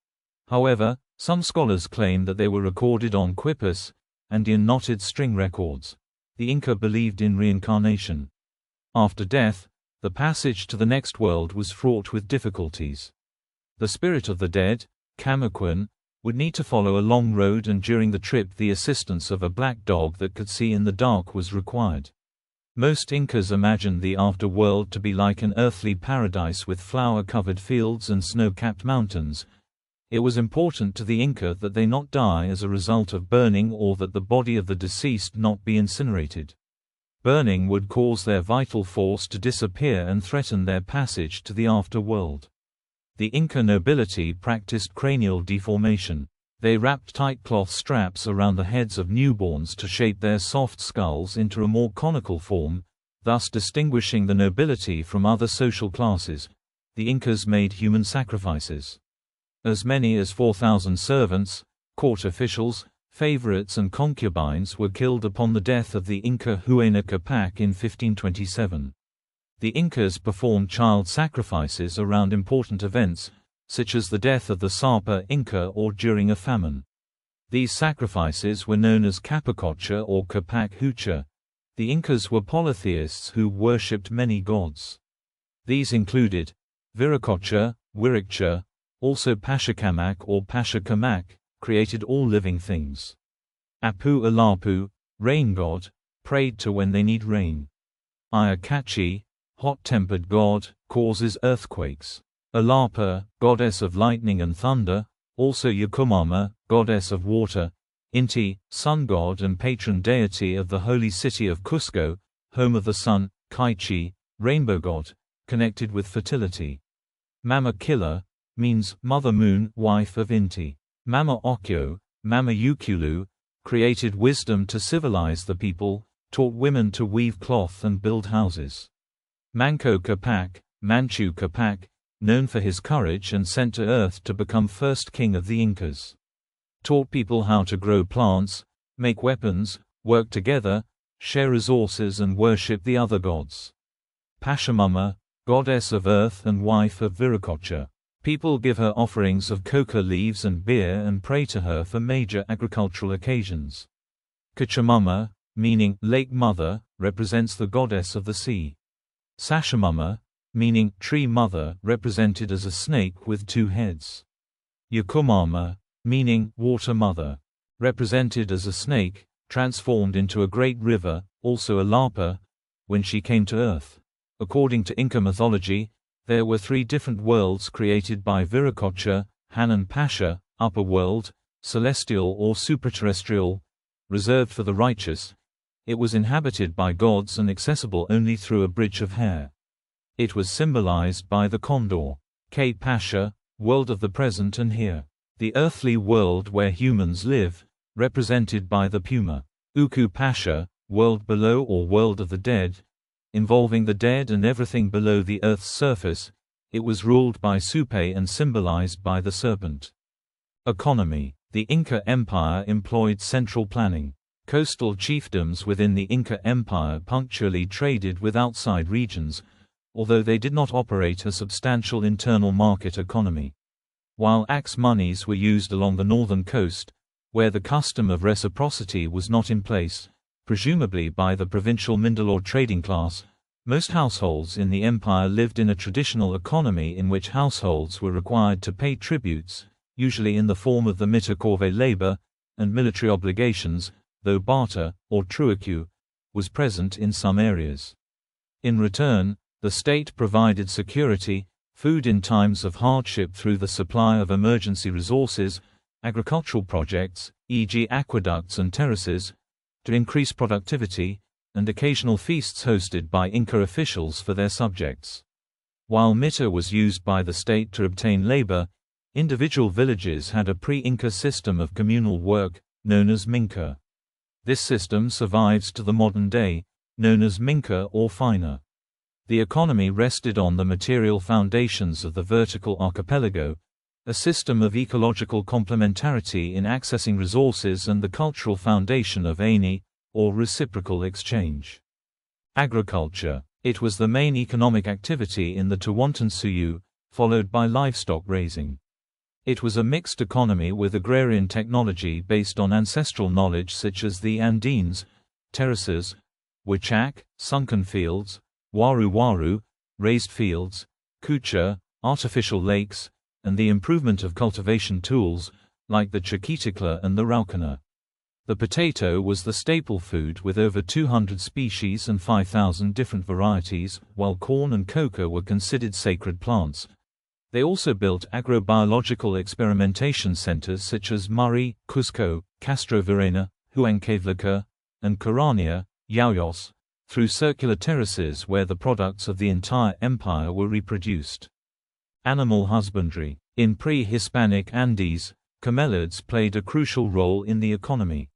A: However, some scholars claim that they were recorded on quipus and in knotted string records. The Inca believed in reincarnation. After death, the passage to the next world was fraught with difficulties. The spirit of the dead, Camaquin, would need to follow a long road, and during the trip the assistance of a black dog that could see in the dark was required. Most Incas imagined the afterworld to be like an earthly paradise with flower-covered fields and snow-capped mountains. It was important to the Inca that they not die as a result of burning, or that the body of the deceased not be incinerated. Burning would cause their vital force to disappear and threaten their passage to the afterworld. The Inca nobility practiced cranial deformation. They wrapped tight cloth straps around the heads of newborns to shape their soft skulls into a more conical form, thus distinguishing the nobility from other social classes. The Incas made human sacrifices. As many as 4,000 servants, court officials, favorites and concubines were killed upon the death of the Inca Huayna Cápac in 1527. The Incas performed child sacrifices around important events, such as the death of the Sapa Inca or during a famine. These sacrifices were known as Capacocha or Cápac Hucha. The Incas were polytheists who worshipped many gods. These included Viracocha, Wiriccha, also Pachacamac or Pachacamac, created all living things. Apu Alapu, rain god, prayed to when they need rain. Ayacachi, hot-tempered god, causes earthquakes. Alapa, goddess of lightning and thunder, also Yakumama, goddess of water. Inti, sun god and patron deity of the holy city of Cusco, home of the sun. Kaichi, rainbow god, connected with fertility. Mama Killa means mother moon, wife of Inti. Mama Ocllo, Mama Ukulu, created wisdom to civilize the people, taught women to weave cloth and build houses. Manco Cápac, Manchu Cápac, known for his courage and sent to earth to become first king of the Incas. Taught people how to grow plants, make weapons, work together, share resources and worship the other gods. Pachamama, goddess of earth and wife of Viracocha. People give her offerings of coca leaves and beer and pray to her for major agricultural occasions. Cachamama, meaning lake mother, represents the goddess of the sea. Sachamama, meaning tree mother, represented as a snake with two heads. Yakumama, meaning water mother, represented as a snake, transformed into a great river, also a lapa, when she came to earth. According to Inca mythology, there were three different worlds created by Viracocha: Hanan Pasha, upper world, celestial or supraterrestrial, reserved for the righteous. It was inhabited by gods and accessible only through a bridge of hair. It was symbolized by the condor. K Pasha, world of the present and here. The earthly world where humans live, represented by the puma. Uku Pasha, world below or world of the dead, involving the dead and everything below the earth's surface. It was ruled by Supe and symbolized by the serpent. Economy. The Inca Empire employed central planning. Coastal chiefdoms within the Inca Empire punctually traded with outside regions, although they did not operate a substantial internal market economy. While axe monies were used along the northern coast, where the custom of reciprocity was not in place, presumably by the provincial Mindalore trading class, Most households in the empire lived in a traditional economy in which households were required to pay tributes, usually in the form of the mita corvée labor, and military obligations, though barter, or trueque, was present in some areas. In return, the state provided security, food in times of hardship through the supply of emergency resources, agricultural projects, e.g. aqueducts and terraces, to increase productivity, and occasional feasts hosted by Inca officials for their subjects. While mita was used by the state to obtain labor, individual villages had a pre-Inca system of communal work, known as minca. This system survives to the modern day, known as minca or fina. The economy rested on the material foundations of the vertical archipelago, a system of ecological complementarity in accessing resources and the cultural foundation of aini, or reciprocal exchange. Agriculture. It was the main economic activity in the Tehuantan Suyu, followed by livestock raising. It was a mixed economy with agrarian technology based on ancestral knowledge such as the Andines, terraces, huachak, sunken fields, waru-waru, raised fields, kucha, artificial lakes, and the improvement of cultivation tools, like the chaquiticla and the raucana. The potato was the staple food with over 200 species and 5,000 different varieties, while corn and coca were considered sacred plants. They also built agrobiological experimentation centers such as Murray, Cuzco, Castrovirreyna, Huancavelica, and Carania, Yauyos, through circular terraces where the products of the entire empire were reproduced. Animal husbandry. In pre-Hispanic Andes, camelids played a crucial role in the economy.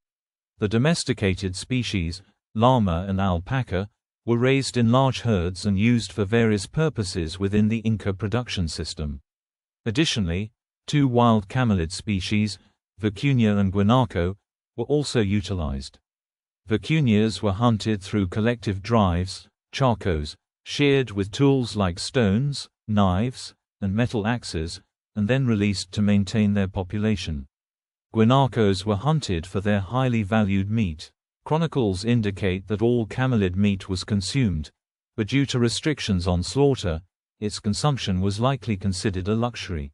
A: The domesticated species, llama and alpaca, were raised in large herds and used for various purposes within the Inca production system. Additionally, two wild camelid species, vicuña and guanaco, were also utilized. Vicuñas were hunted through collective drives, charcos, sheared with tools like stones, knives, and metal axes, and then released to maintain their population. Guanacos were hunted for their highly valued meat. Chronicles indicate that all camelid meat was consumed, but due to restrictions on slaughter, its consumption was likely considered a luxury.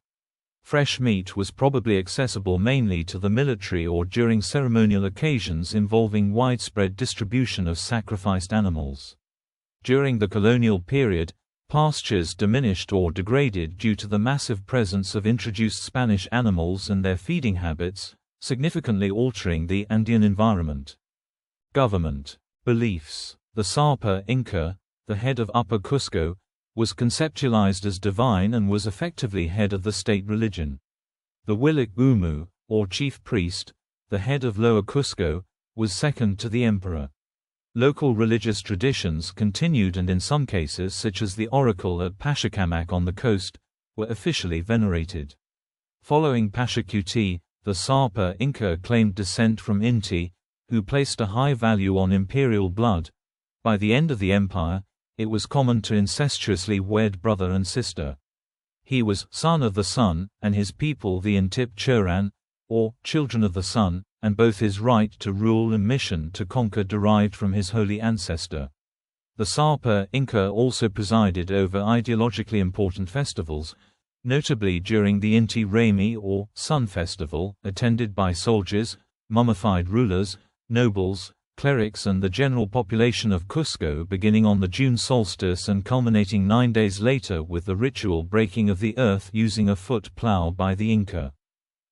A: Fresh meat was probably accessible mainly to the military or during ceremonial occasions involving widespread distribution of sacrificed animals. During the colonial period, pastures diminished or degraded due to the massive presence of introduced Spanish animals and their feeding habits, significantly altering the Andean environment. Government. Beliefs. The Sapa Inca, the head of Upper Cusco, was conceptualized as divine and was effectively head of the state religion. The Wilik Umu, or chief priest, the head of Lower Cusco, was second to the emperor. Local religious traditions continued and in some cases such as the oracle at Pachacamac on the coast, were officially venerated. Following Pachacuti, the Sapa Inca claimed descent from Inti, who placed a high value on imperial blood. By the end of the empire, it was common to incestuously wed brother and sister. He was son of the sun, and his people the Intip Churan, or children of the sun, and both his right to rule and mission to conquer derived from his holy ancestor. The Sapa Inca also presided over ideologically important festivals, notably during the Inti Raymi or Sun Festival, attended by soldiers, mummified rulers, nobles, clerics and the general population of Cusco beginning on the June solstice and culminating 9 days later with the ritual breaking of the earth using a foot plow by the Inca.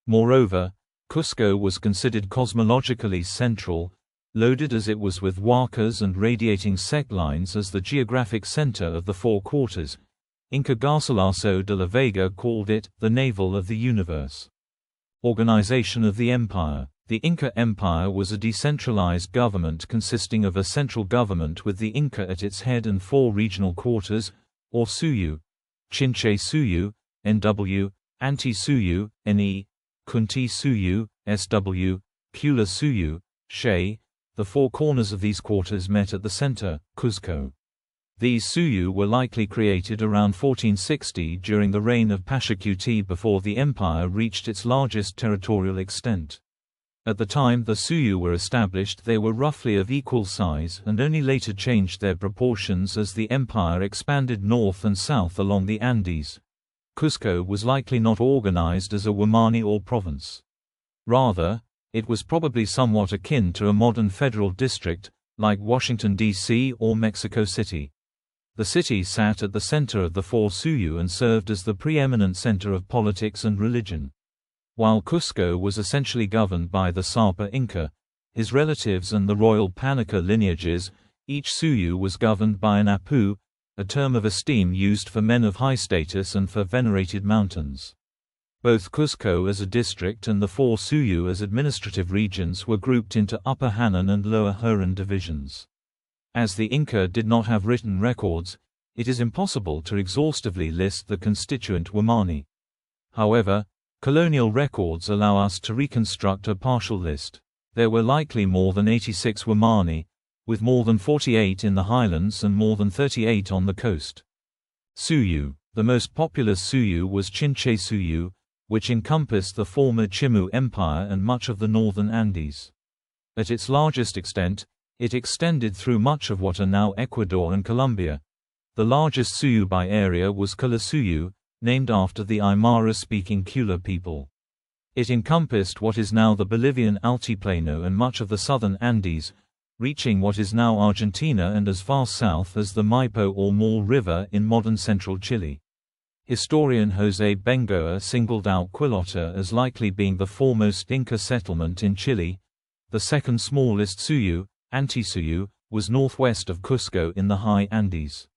A: Moreover, Cusco was considered cosmologically central, loaded as it was with huacas and radiating sect lines as the geographic center of the four quarters. Inca Garcilaso de la Vega called it the navel of the universe. Organization of the empire. The Inca Empire was a decentralized government consisting of a central government with the Inca at its head and 4 regional quarters, or Suyu, Chinche Suyu, NW, Anti Suyu, NE, Kunti Suyu, SW, Kula Suyu, She. The 4 corners of these quarters met at the center, Cuzco. These Suyu were likely created around 1460 during the reign of Pachacuti before the empire reached its largest territorial extent. At the time the Suyu were established, they were roughly of equal size and only later changed their proportions as the empire expanded north and south along the Andes. Cuzco was likely not organized as a wamani or province. Rather, it was probably somewhat akin to a modern federal district, like Washington, D.C. or Mexico City. The city sat at the center of the four Suyu and served as the preeminent center of politics and religion. While Cuzco was essentially governed by the Sapa Inca, his relatives and the royal Panica lineages, each Suyu was governed by an Apu, a term of esteem used for men of high status and for venerated mountains. Both Cuzco as a district and the four Suyu as administrative regions were grouped into Upper Hanan and Lower Huron divisions. As the Inca did not have written records, it is impossible to exhaustively list the constituent wamani. However, colonial records allow us to reconstruct a partial list. There were likely more than 86 wamani, with more than 48 in the highlands and more than 38 on the coast. Suyu. The most populous Suyu was Chinche Suyu, which encompassed the former Chimu Empire and much of the northern Andes. At its largest extent, it extended through much of what are now Ecuador and Colombia. The largest Suyu by area was Kula Suyu, named after the Aymara-speaking Kula people. It encompassed what is now the Bolivian Altiplano and much of the southern Andes, reaching what is now Argentina and as far south as the Maipo or Maule River in modern central Chile. Historian José Bengoa singled out Quillota as likely being the foremost Inca settlement in Chile. The second smallest Suyu, Antisuyu, was northwest of Cusco in the high Andes.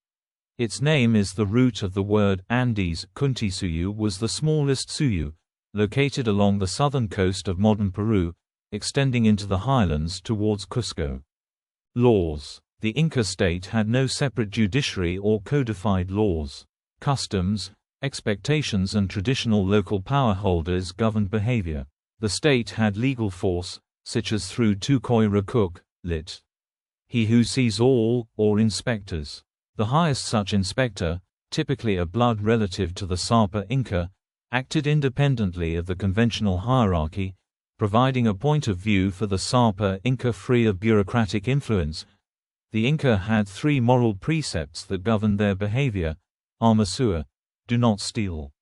A: Its name is the root of the word Andes. Kuntisuyu was the smallest Suyu, located along the southern coast of modern Peru, extending into the highlands towards Cusco. Laws. The Inca state had no separate judiciary or codified laws. Customs, expectations and traditional local power holders governed behavior. The state had legal force, such as through Tukoi Rakuk, lit. He who sees all, or inspectors. The highest such inspector, typically a blood relative to the Sapa Inca, acted independently of the conventional hierarchy, providing a point of view for the Sapa Inca free of bureaucratic influence. The Inca had three moral precepts that governed their behavior: Arma Sua, do not steal;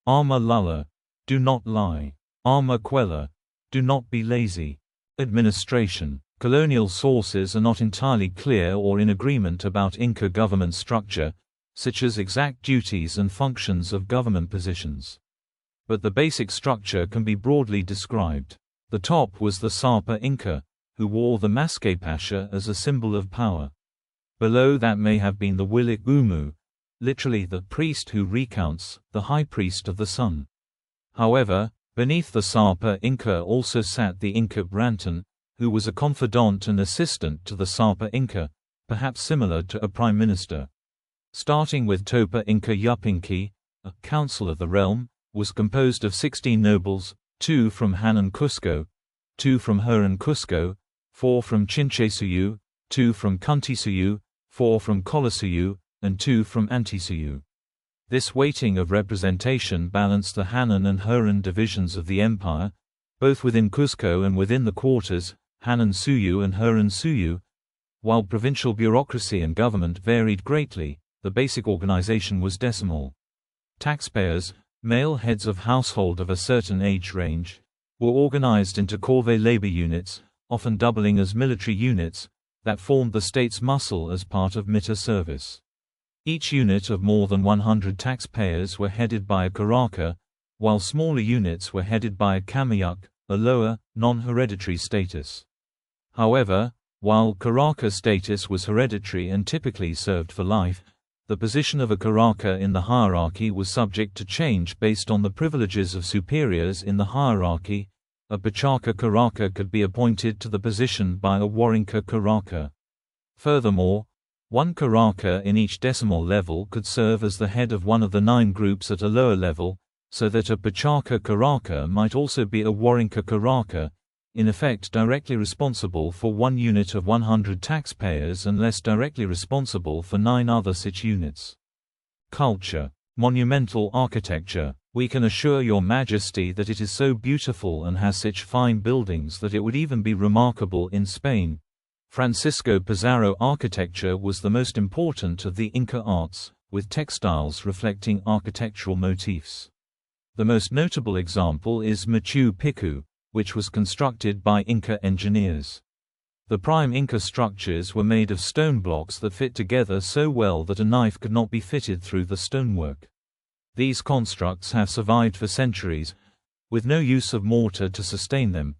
A: Arma Lulla, do not lie; Arma Quella, do not be lazy. Administration. Colonial sources are not entirely clear or in agreement about Inca government structure, such as exact duties and functions of government positions. But the basic structure can be broadly described. The top was the Sapa Inca, who wore the Masque Pasha as a symbol of power. Below that may have been the Wilik Umu, literally the priest who recounts, the high priest of the sun. However, beneath the Sapa Inca also sat the Inca Branton, who was a confidant and assistant to the Sapa Inca, perhaps similar to a prime minister. Starting with Topa Inca Yupinki, a council of the realm, was composed of 16 nobles, 2 from Hanan Cusco, 2 from Huron Cusco, 4 from Chinche Suyu, 2 from Kunti Suyu, 4 from Kola Suyu, and 2 from Antisuyu. This weighting of representation balanced the Hanan and Huron divisions of the empire, both within Cusco and within the quarters, Hanan Suyu and Huron Suyu. While provincial bureaucracy and government varied greatly, the basic organization was decimal. Taxpayers, male heads of household of a certain age range, were organized into corvée labor units, often doubling as military units, that formed the state's muscle as part of mita service. Each unit of more than 100 taxpayers were headed by a Caraka, while smaller units were headed by a Kamayuk, a lower, non-hereditary status. However, while Caraka status was hereditary and typically served for life, the position of a Caraka in the hierarchy was subject to change based on the privileges of superiors in the hierarchy. A Pachaka Caraka could be appointed to the position by a Warinka Caraka. Furthermore, one Caraka in each decimal level could serve as the head of one of the 9 groups at a lower level, so that a Pachaka Caraka might also be a Warinka Caraka, in effect directly responsible for 1 unit of 100 taxpayers and less directly responsible for 9 other such units. Culture. Monumental architecture. We can assure your majesty that it is so beautiful and has such fine buildings that it would even be remarkable in Spain. Francisco Pizarro architecture was the most important of the Inca arts, with textiles reflecting architectural motifs. The most notable example is Machu Picchu, which was constructed by Inca engineers. The prime Inca structures were made of stone blocks that fit together so well that a knife could not be fitted through the stonework. These constructs have survived for centuries, with no use of mortar to sustain them.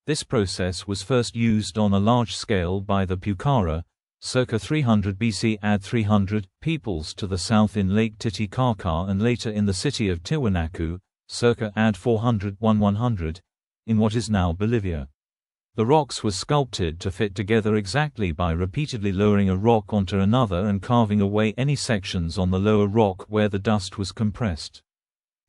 A: This process was first used on a large scale by the Pucara, circa 300 BC. Add 300 peoples to the south in Lake Titicaca and later in the city of Tiwanaku, circa add 400 in what is now Bolivia. The rocks were sculpted to fit together exactly by repeatedly lowering a rock onto another and carving away any sections on the lower rock where the dust was compressed.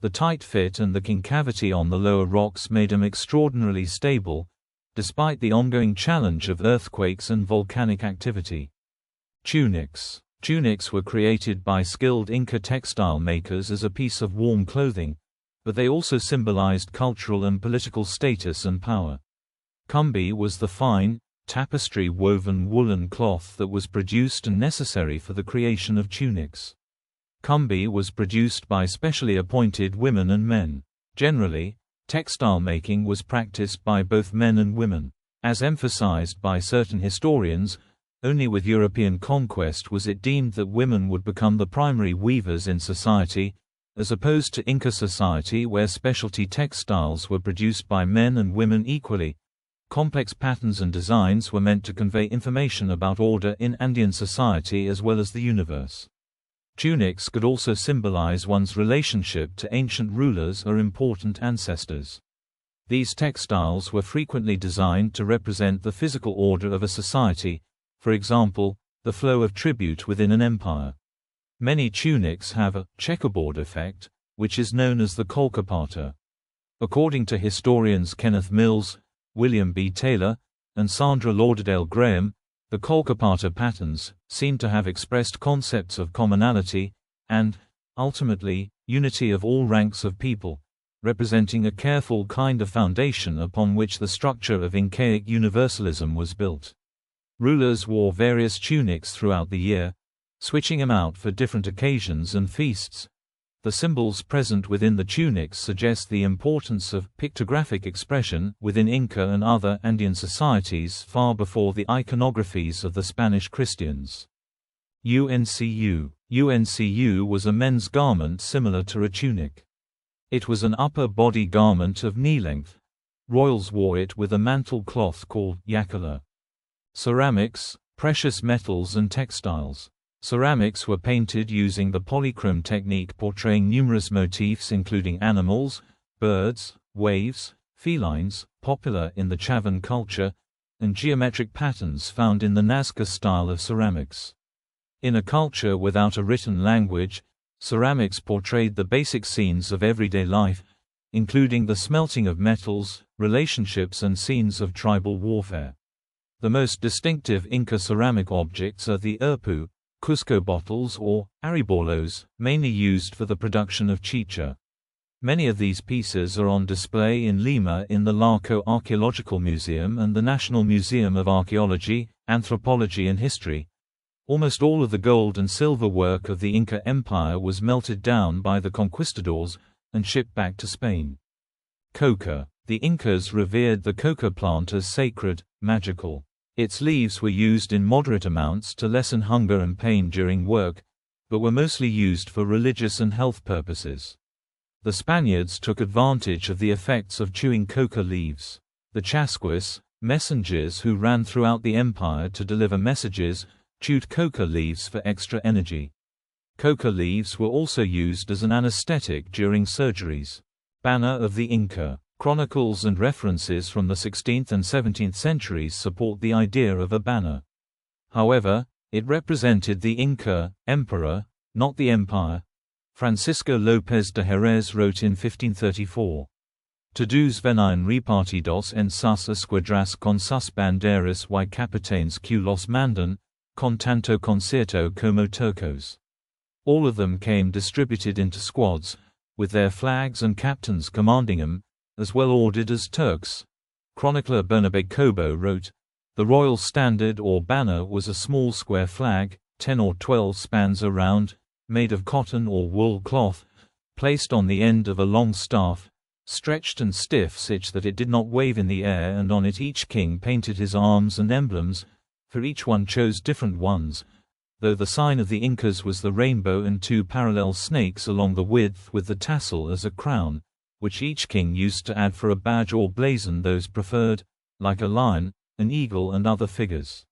A: The tight fit and the concavity on the lower rocks made them extraordinarily stable, despite the ongoing challenge of earthquakes and volcanic activity. Tunics. Tunics were created by skilled Inca textile makers as a piece of warm clothing, but they also symbolized cultural and political status and power. Cumbi was the fine, tapestry-woven woolen cloth that was produced and necessary for the creation of tunics. Cumbi was produced by specially appointed women and men. Generally, textile making was practiced by both men and women. As emphasized by certain historians, only with European conquest was it deemed that women would become the primary weavers in society, as opposed to Inca society where specialty textiles were produced by men and women equally. Complex patterns and designs were meant to convey information about order in Andean society as well as the universe. Tunics could also symbolize one's relationship to ancient rulers or important ancestors. These textiles were frequently designed to represent the physical order of a society, for example, the flow of tribute within an empire. Many tunics have a checkerboard effect, which is known as the Coca pattern. According to historians Kenneth Mills, William B. Taylor, and Sandra Lauderdale Graham, the Kolkapata patterns seem to have expressed concepts of commonality and, ultimately, unity of all ranks of people, representing a careful kind of foundation upon which the structure of Incaic universalism was built. Rulers wore various tunics throughout the year, switching them out for different occasions and feasts. The symbols present within the tunics suggest the importance of pictographic expression within Inca and other Andean societies far before the iconographies of the Spanish Christians. Uncu. Uncu was a men's garment similar to a tunic. It was an upper body garment of knee length. Royals wore it with a mantle cloth called yakala. Ceramics, precious metals and textiles. Ceramics were painted using the polychrome technique, portraying numerous motifs including animals, birds, waves, felines, popular in the Chavan culture, and geometric patterns found in the Nazca style of ceramics. In a culture without a written language, ceramics portrayed the basic scenes of everyday life, including the smelting of metals, relationships and scenes of tribal warfare. The most distinctive Inca ceramic objects are the Urpu, Cuzco bottles or aribolos, mainly used for the production of chicha. Many of these pieces are on display in Lima in the Larco Archaeological Museum and the National Museum of Archaeology, Anthropology and History. Almost all of the gold and silver work of the Inca Empire was melted down by the conquistadors and shipped back to Spain. Coca. The Incas revered the coca plant as sacred, magical. Its leaves were used in moderate amounts to lessen hunger and pain during work, but were mostly used for religious and health purposes. The Spaniards took advantage of the effects of chewing coca leaves. The Chasquis, messengers who ran throughout the empire to deliver messages, chewed coca leaves for extra energy. Coca leaves were also used as an anesthetic during surgeries. Banner of the Inca. Chronicles and references from the 16th and 17th centuries support the idea of a banner. However, it represented the Inca emperor, not the empire. Francisco López de Jerez wrote in 1534, Todos venían repartidos en sus escuadras con sus banderas y capitanes que los mandan, con tanto concierto como turcos. All of them came distributed into squads, with their flags and captains commanding them, as well ordered as Turks. Chronicler Bernabé Cobo wrote, "The royal standard or banner was a small square flag, 10 or 12 spans around, made of cotton or wool cloth, placed on the end of a long staff, stretched and stiff such that it did not wave in the air, and on it each king painted his arms and emblems, for each one chose different ones, though the sign of the Incas was the rainbow and 2 parallel snakes along the width with the tassel as a crown, which each king used to add for a badge or blazon those preferred, like a lion, an eagle and other figures.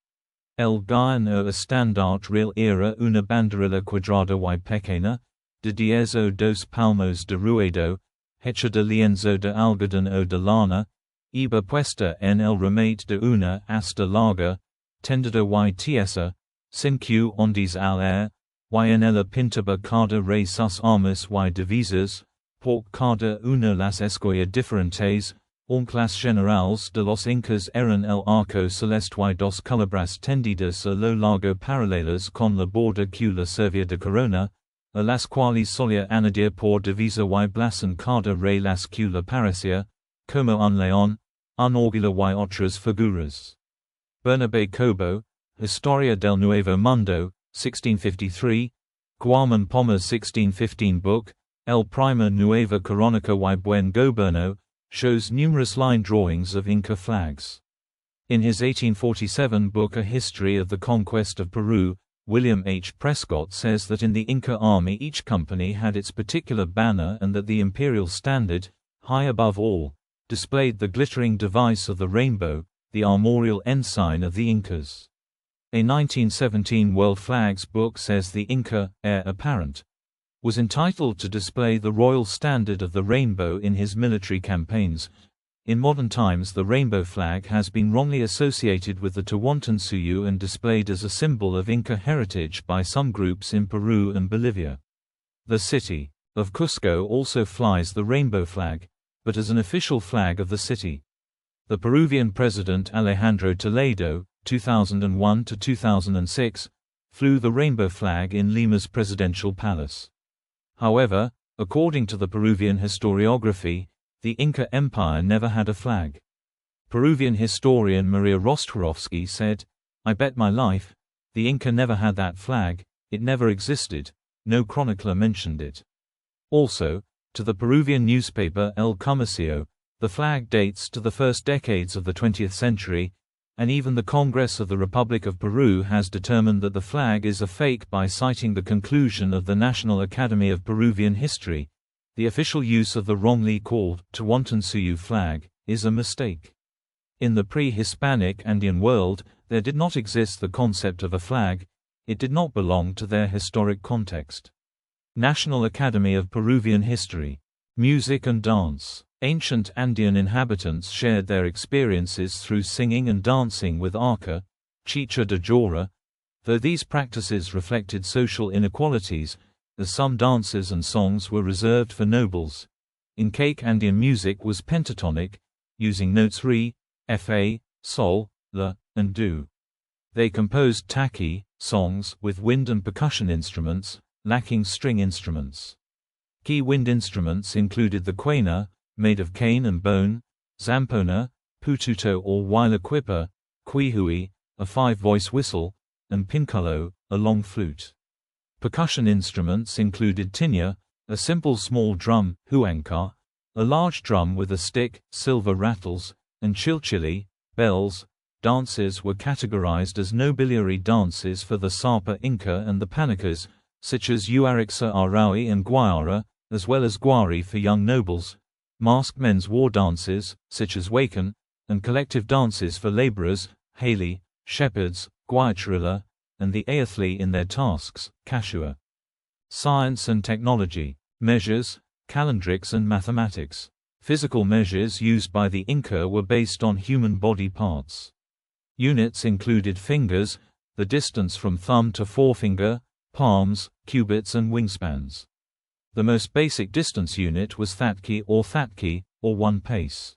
A: El gobierno estandarte real era una banderilla cuadrada y pequeña, de 10 o 2 palmos de ruedo, hecha de lienzo de algodón o de lana, iba puesta en el remate de una asta larga, tendida y tiesa, sin que ondes al aire, y en ella pintaba cada rey sus armas y divisas, por cada una las escolla diferentes, las generales de los Incas eran el arco celeste y 2 culebras tendidas a lo largo paralelas con la borda que la servía de corona, a las cuales solía añadir por divisa y blasón cada rey las que la parecía, como un león, un águila y otras figuras. Bernabé Cobo, Historia del Nuevo Mundo, 1653, Guaman Pomar 1615 book, El Prima Nueva Coronica y Buen Gobierno, shows numerous line drawings of Inca flags. In his 1847 book A History of the Conquest of Peru, William H. Prescott says that in the Inca army each company had its particular banner and that the imperial standard, high above all, displayed the glittering device of the rainbow, the armorial ensign of the Incas. A 1917 World Flags book says the Inca, heir apparent, was entitled to display the royal standard of the rainbow in his military campaigns. In modern times the rainbow flag has been wrongly associated with the Tehuantepec Suyu and displayed as a symbol of Inca heritage by some groups in Peru and Bolivia. The city of Cuzco also flies the rainbow flag, but as an official flag of the city. The Peruvian President Alejandro Toledo, 2001 to 2006, flew the rainbow flag in Lima's presidential palace. However, according to the Peruvian historiography, the Inca Empire never had a flag. Peruvian historian Maria Rosthorovsky said, "I bet my life, the Inca never had that flag, it never existed, no chronicler mentioned it." Also, to the Peruvian newspaper El Comercio, the flag dates to the first decades of the 20th century, and even the Congress of the Republic of Peru has determined that the flag is a fake by citing the conclusion of the National Academy of Peruvian History. The official use of the wrongly called Tehuantepec flag is a mistake. In the pre-Hispanic Andean world, there did not exist the concept of a flag, it did not belong to their historic context. National Academy of Peruvian History. Music and dance. Ancient Andean inhabitants shared their experiences through singing and dancing with arca, chicha de jora, though these practices reflected social inequalities, as some dances and songs were reserved for nobles. Incaic Andean music was pentatonic, using notes re, fa, sol, la, and do. They composed taqui, songs, with wind and percussion instruments, lacking string instruments. Key wind instruments included the quena, made of cane and bone, zampona, pututo or huaylaquipa, quihui, a 5-voice whistle, and pincullo, a long flute. Percussion instruments included tinya, a simple small drum, huanca, a large drum with a stick, silver rattles, and chilchili, bells. Dances were categorized as nobiliary dances for the Sapa Inca and the Panicas, such as Uarixa Araui and Guayara, as well as Guari for young nobles. Masked men's war dances, such as Wakan, and collective dances for laborers, Haley, shepherds, Guayachurilla, and the Ayathli in their tasks, Kashua. Science and technology. Measures, calendrics and mathematics. Physical measures used by the Inca were based on human body parts. Units included fingers, the distance from thumb to forefinger, palms, cubits and wingspans. The most basic distance unit was thatki, or 1 pace.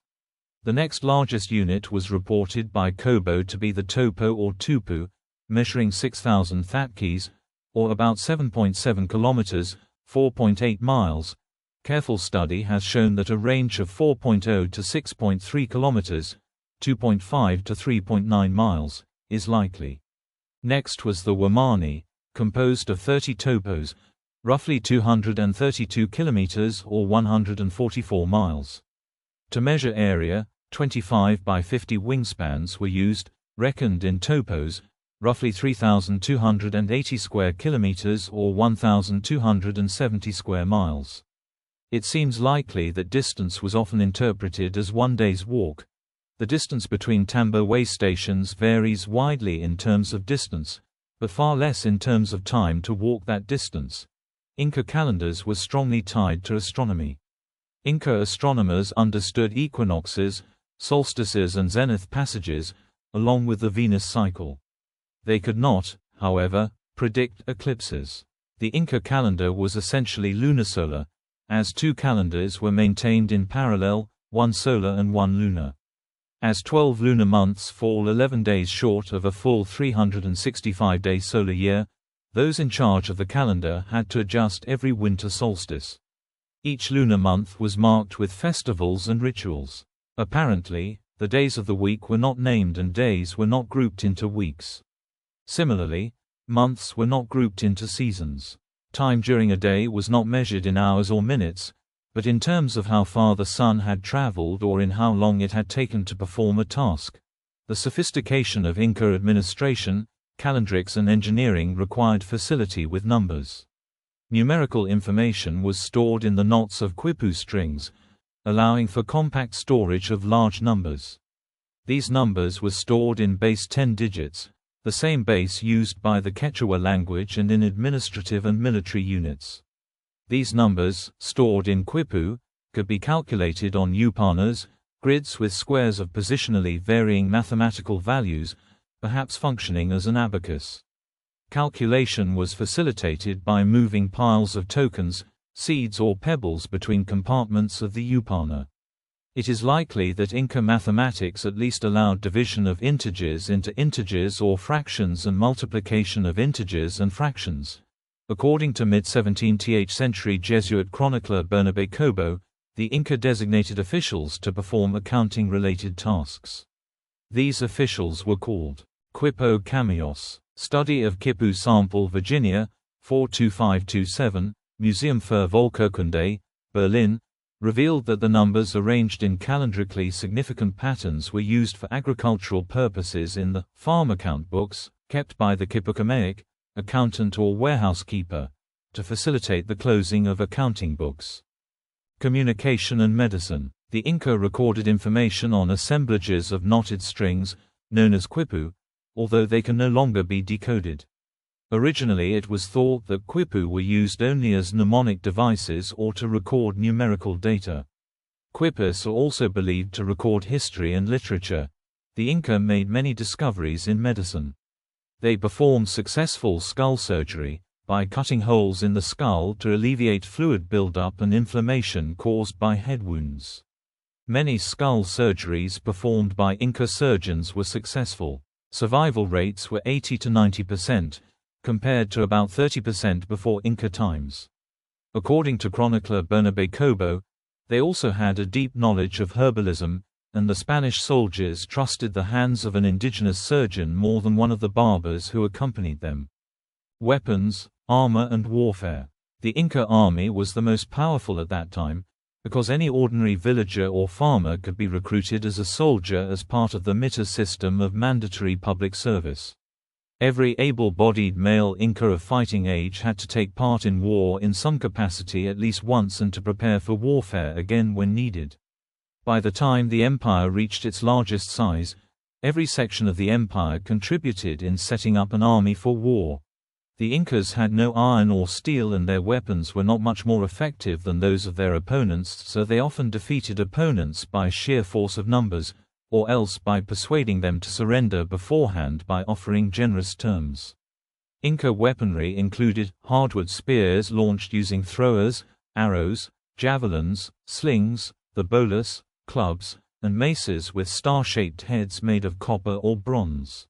A: The next largest unit was reported by Cobo to be the topo or tupu, measuring 6,000 thatkis, or about 7.7 kilometers, 4.8 miles, Careful study has shown that a range of 4.0 to 6.3 kilometers, 2.5 to 3.9 miles, is likely. Next was the Wamani, composed of 30 topos, roughly 232 kilometers or 144 miles. To measure area, 25 by 50 wingspans were used, reckoned in topos, roughly 3,280 square kilometers or 1,270 square miles. It seems likely that distance was often interpreted as one day's walk. The distance between tambo way stations varies widely in terms of distance, but far less in terms of time to walk that distance. Inca calendars were strongly tied to astronomy. Inca astronomers understood equinoxes, solstices and zenith passages, along with the Venus cycle. They could not, however, predict eclipses. The Inca calendar was essentially lunisolar, as two calendars were maintained in parallel, one solar and one lunar. As 12 lunar months fall 11 days short of a full 365-day solar year, those in charge of the calendar had to adjust every winter solstice. Each lunar month was marked with festivals and rituals. Apparently, the days of the week were not named and days were not grouped into weeks. Similarly, months were not grouped into seasons. Time during a day was not measured in hours or minutes, but in terms of how far the sun had traveled or in how long it had taken to perform a task. The sophistication of Inca administration, calendrics and engineering required facility with numbers. Numerical information was stored in the knots of quipu strings, allowing for compact storage of large numbers. These numbers were stored in base 10 digits, the same base used by the Quechua language and in administrative and military units. These numbers, stored in quipu, could be calculated on upanas, grids with squares of positionally varying mathematical values, perhaps functioning as an abacus. Calculation was facilitated by moving piles of tokens, seeds or pebbles between compartments of the upana. It is likely that Inca mathematics at least allowed division of integers into integers or fractions and multiplication of integers and fractions. According to mid-17th century Jesuit chronicler Bernabe Cobo, the Inca designated officials to perform accounting-related tasks. These officials were called Quipo Cameos. Study of Quipu sample Virginia, 42527, Museum für Volkerkunde, Berlin, revealed that the numbers arranged in calendrically significant patterns were used for agricultural purposes in the farm account books, kept by the Quipucamaic, accountant or warehouse keeper, to facilitate the closing of accounting books. Communication and medicine. The Inca recorded information on assemblages of knotted strings, known as quipu, although they can no longer be decoded. Originally it was thought that quipu were used only as mnemonic devices or to record numerical data. Quipus are also believed to record history and literature. The Inca made many discoveries in medicine. They performed successful skull surgery, by cutting holes in the skull to alleviate fluid buildup and inflammation caused by head wounds. Many skull surgeries performed by Inca surgeons were successful. Survival rates were 80 to 90%, compared to about 30% before Inca times. According to chronicler Bernabe Cobo, they also had a deep knowledge of herbalism, and the Spanish soldiers trusted the hands of an indigenous surgeon more than one of the barbers who accompanied them. Weapons, armor and warfare. The Inca army was the most powerful at that time, because any ordinary villager or farmer could be recruited as a soldier as part of the mita system of mandatory public service. Every able-bodied male Inca of fighting age had to take part in war in some capacity at least once and to prepare for warfare again when needed. By the time the empire reached its largest size, every section of the empire contributed in setting up an army for war. The Incas had no iron or steel and their weapons were not much more effective than those of their opponents, so they often defeated opponents by sheer force of numbers, or else by persuading them to surrender beforehand by offering generous terms. Inca weaponry included hardwood spears launched using throwers, arrows, javelins, slings, the bolus, clubs, and maces with star-shaped heads made of copper or bronze.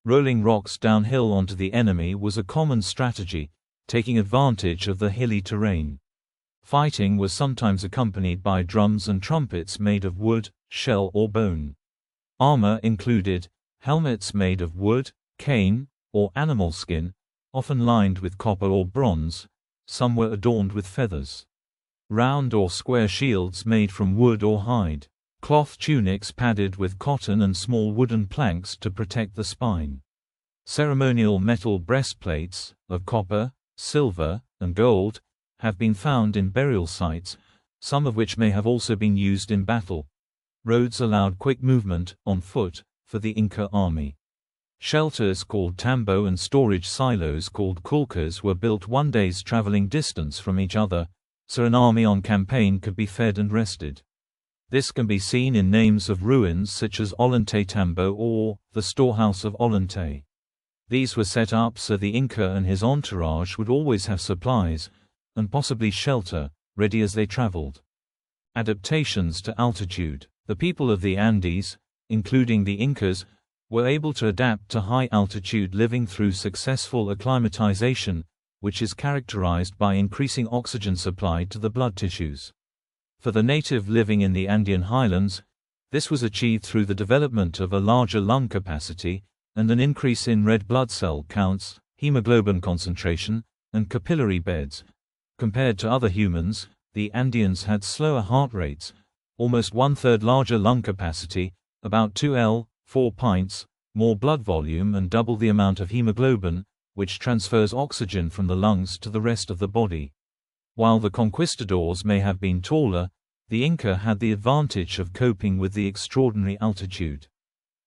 A: Rolling rocks downhill onto the enemy was a common strategy, taking advantage of the hilly terrain. Fighting was sometimes accompanied by drums and trumpets made of wood, shell or bone. Armor included helmets made of wood, cane, or animal skin, often lined with copper or bronze. Some were adorned with feathers. Round or square shields made from wood or hide. Cloth tunics padded with cotton and small wooden planks to protect the spine. Ceremonial metal breastplates, of copper, silver, and gold, have been found in burial sites, some of which may have also been used in battle. Roads allowed quick movement, on foot, for the Inca army. Shelters called tambo and storage silos called kulkas were built one day's traveling distance from each other, so an army on campaign could be fed and rested. This can be seen in names of ruins such as Ollantay Tambo or the storehouse of Ollantay. These were set up so the Inca and his entourage would always have supplies, and possibly shelter, ready as they traveled. Adaptations to altitude. The people of the Andes, including the Incas, were able to adapt to high altitude living through successful acclimatization, which is characterized by increasing oxygen supply to the blood tissues. For the native living in the Andean highlands, this was achieved through the development of a larger lung capacity and an increase in red blood cell counts, hemoglobin concentration, and capillary beds. Compared to other humans, the Andeans had slower heart rates, almost one-third larger lung capacity, about 4 pints, more blood volume and double the amount of hemoglobin, which transfers oxygen from the lungs to the rest of the body. While the conquistadors may have been taller, the Inca had the advantage of coping with the extraordinary altitude.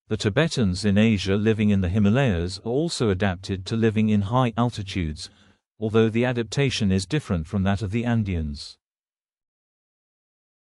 A: The Tibetans in Asia living in the Himalayas are also adapted to living in high altitudes, although the adaptation is different from that of the Andeans.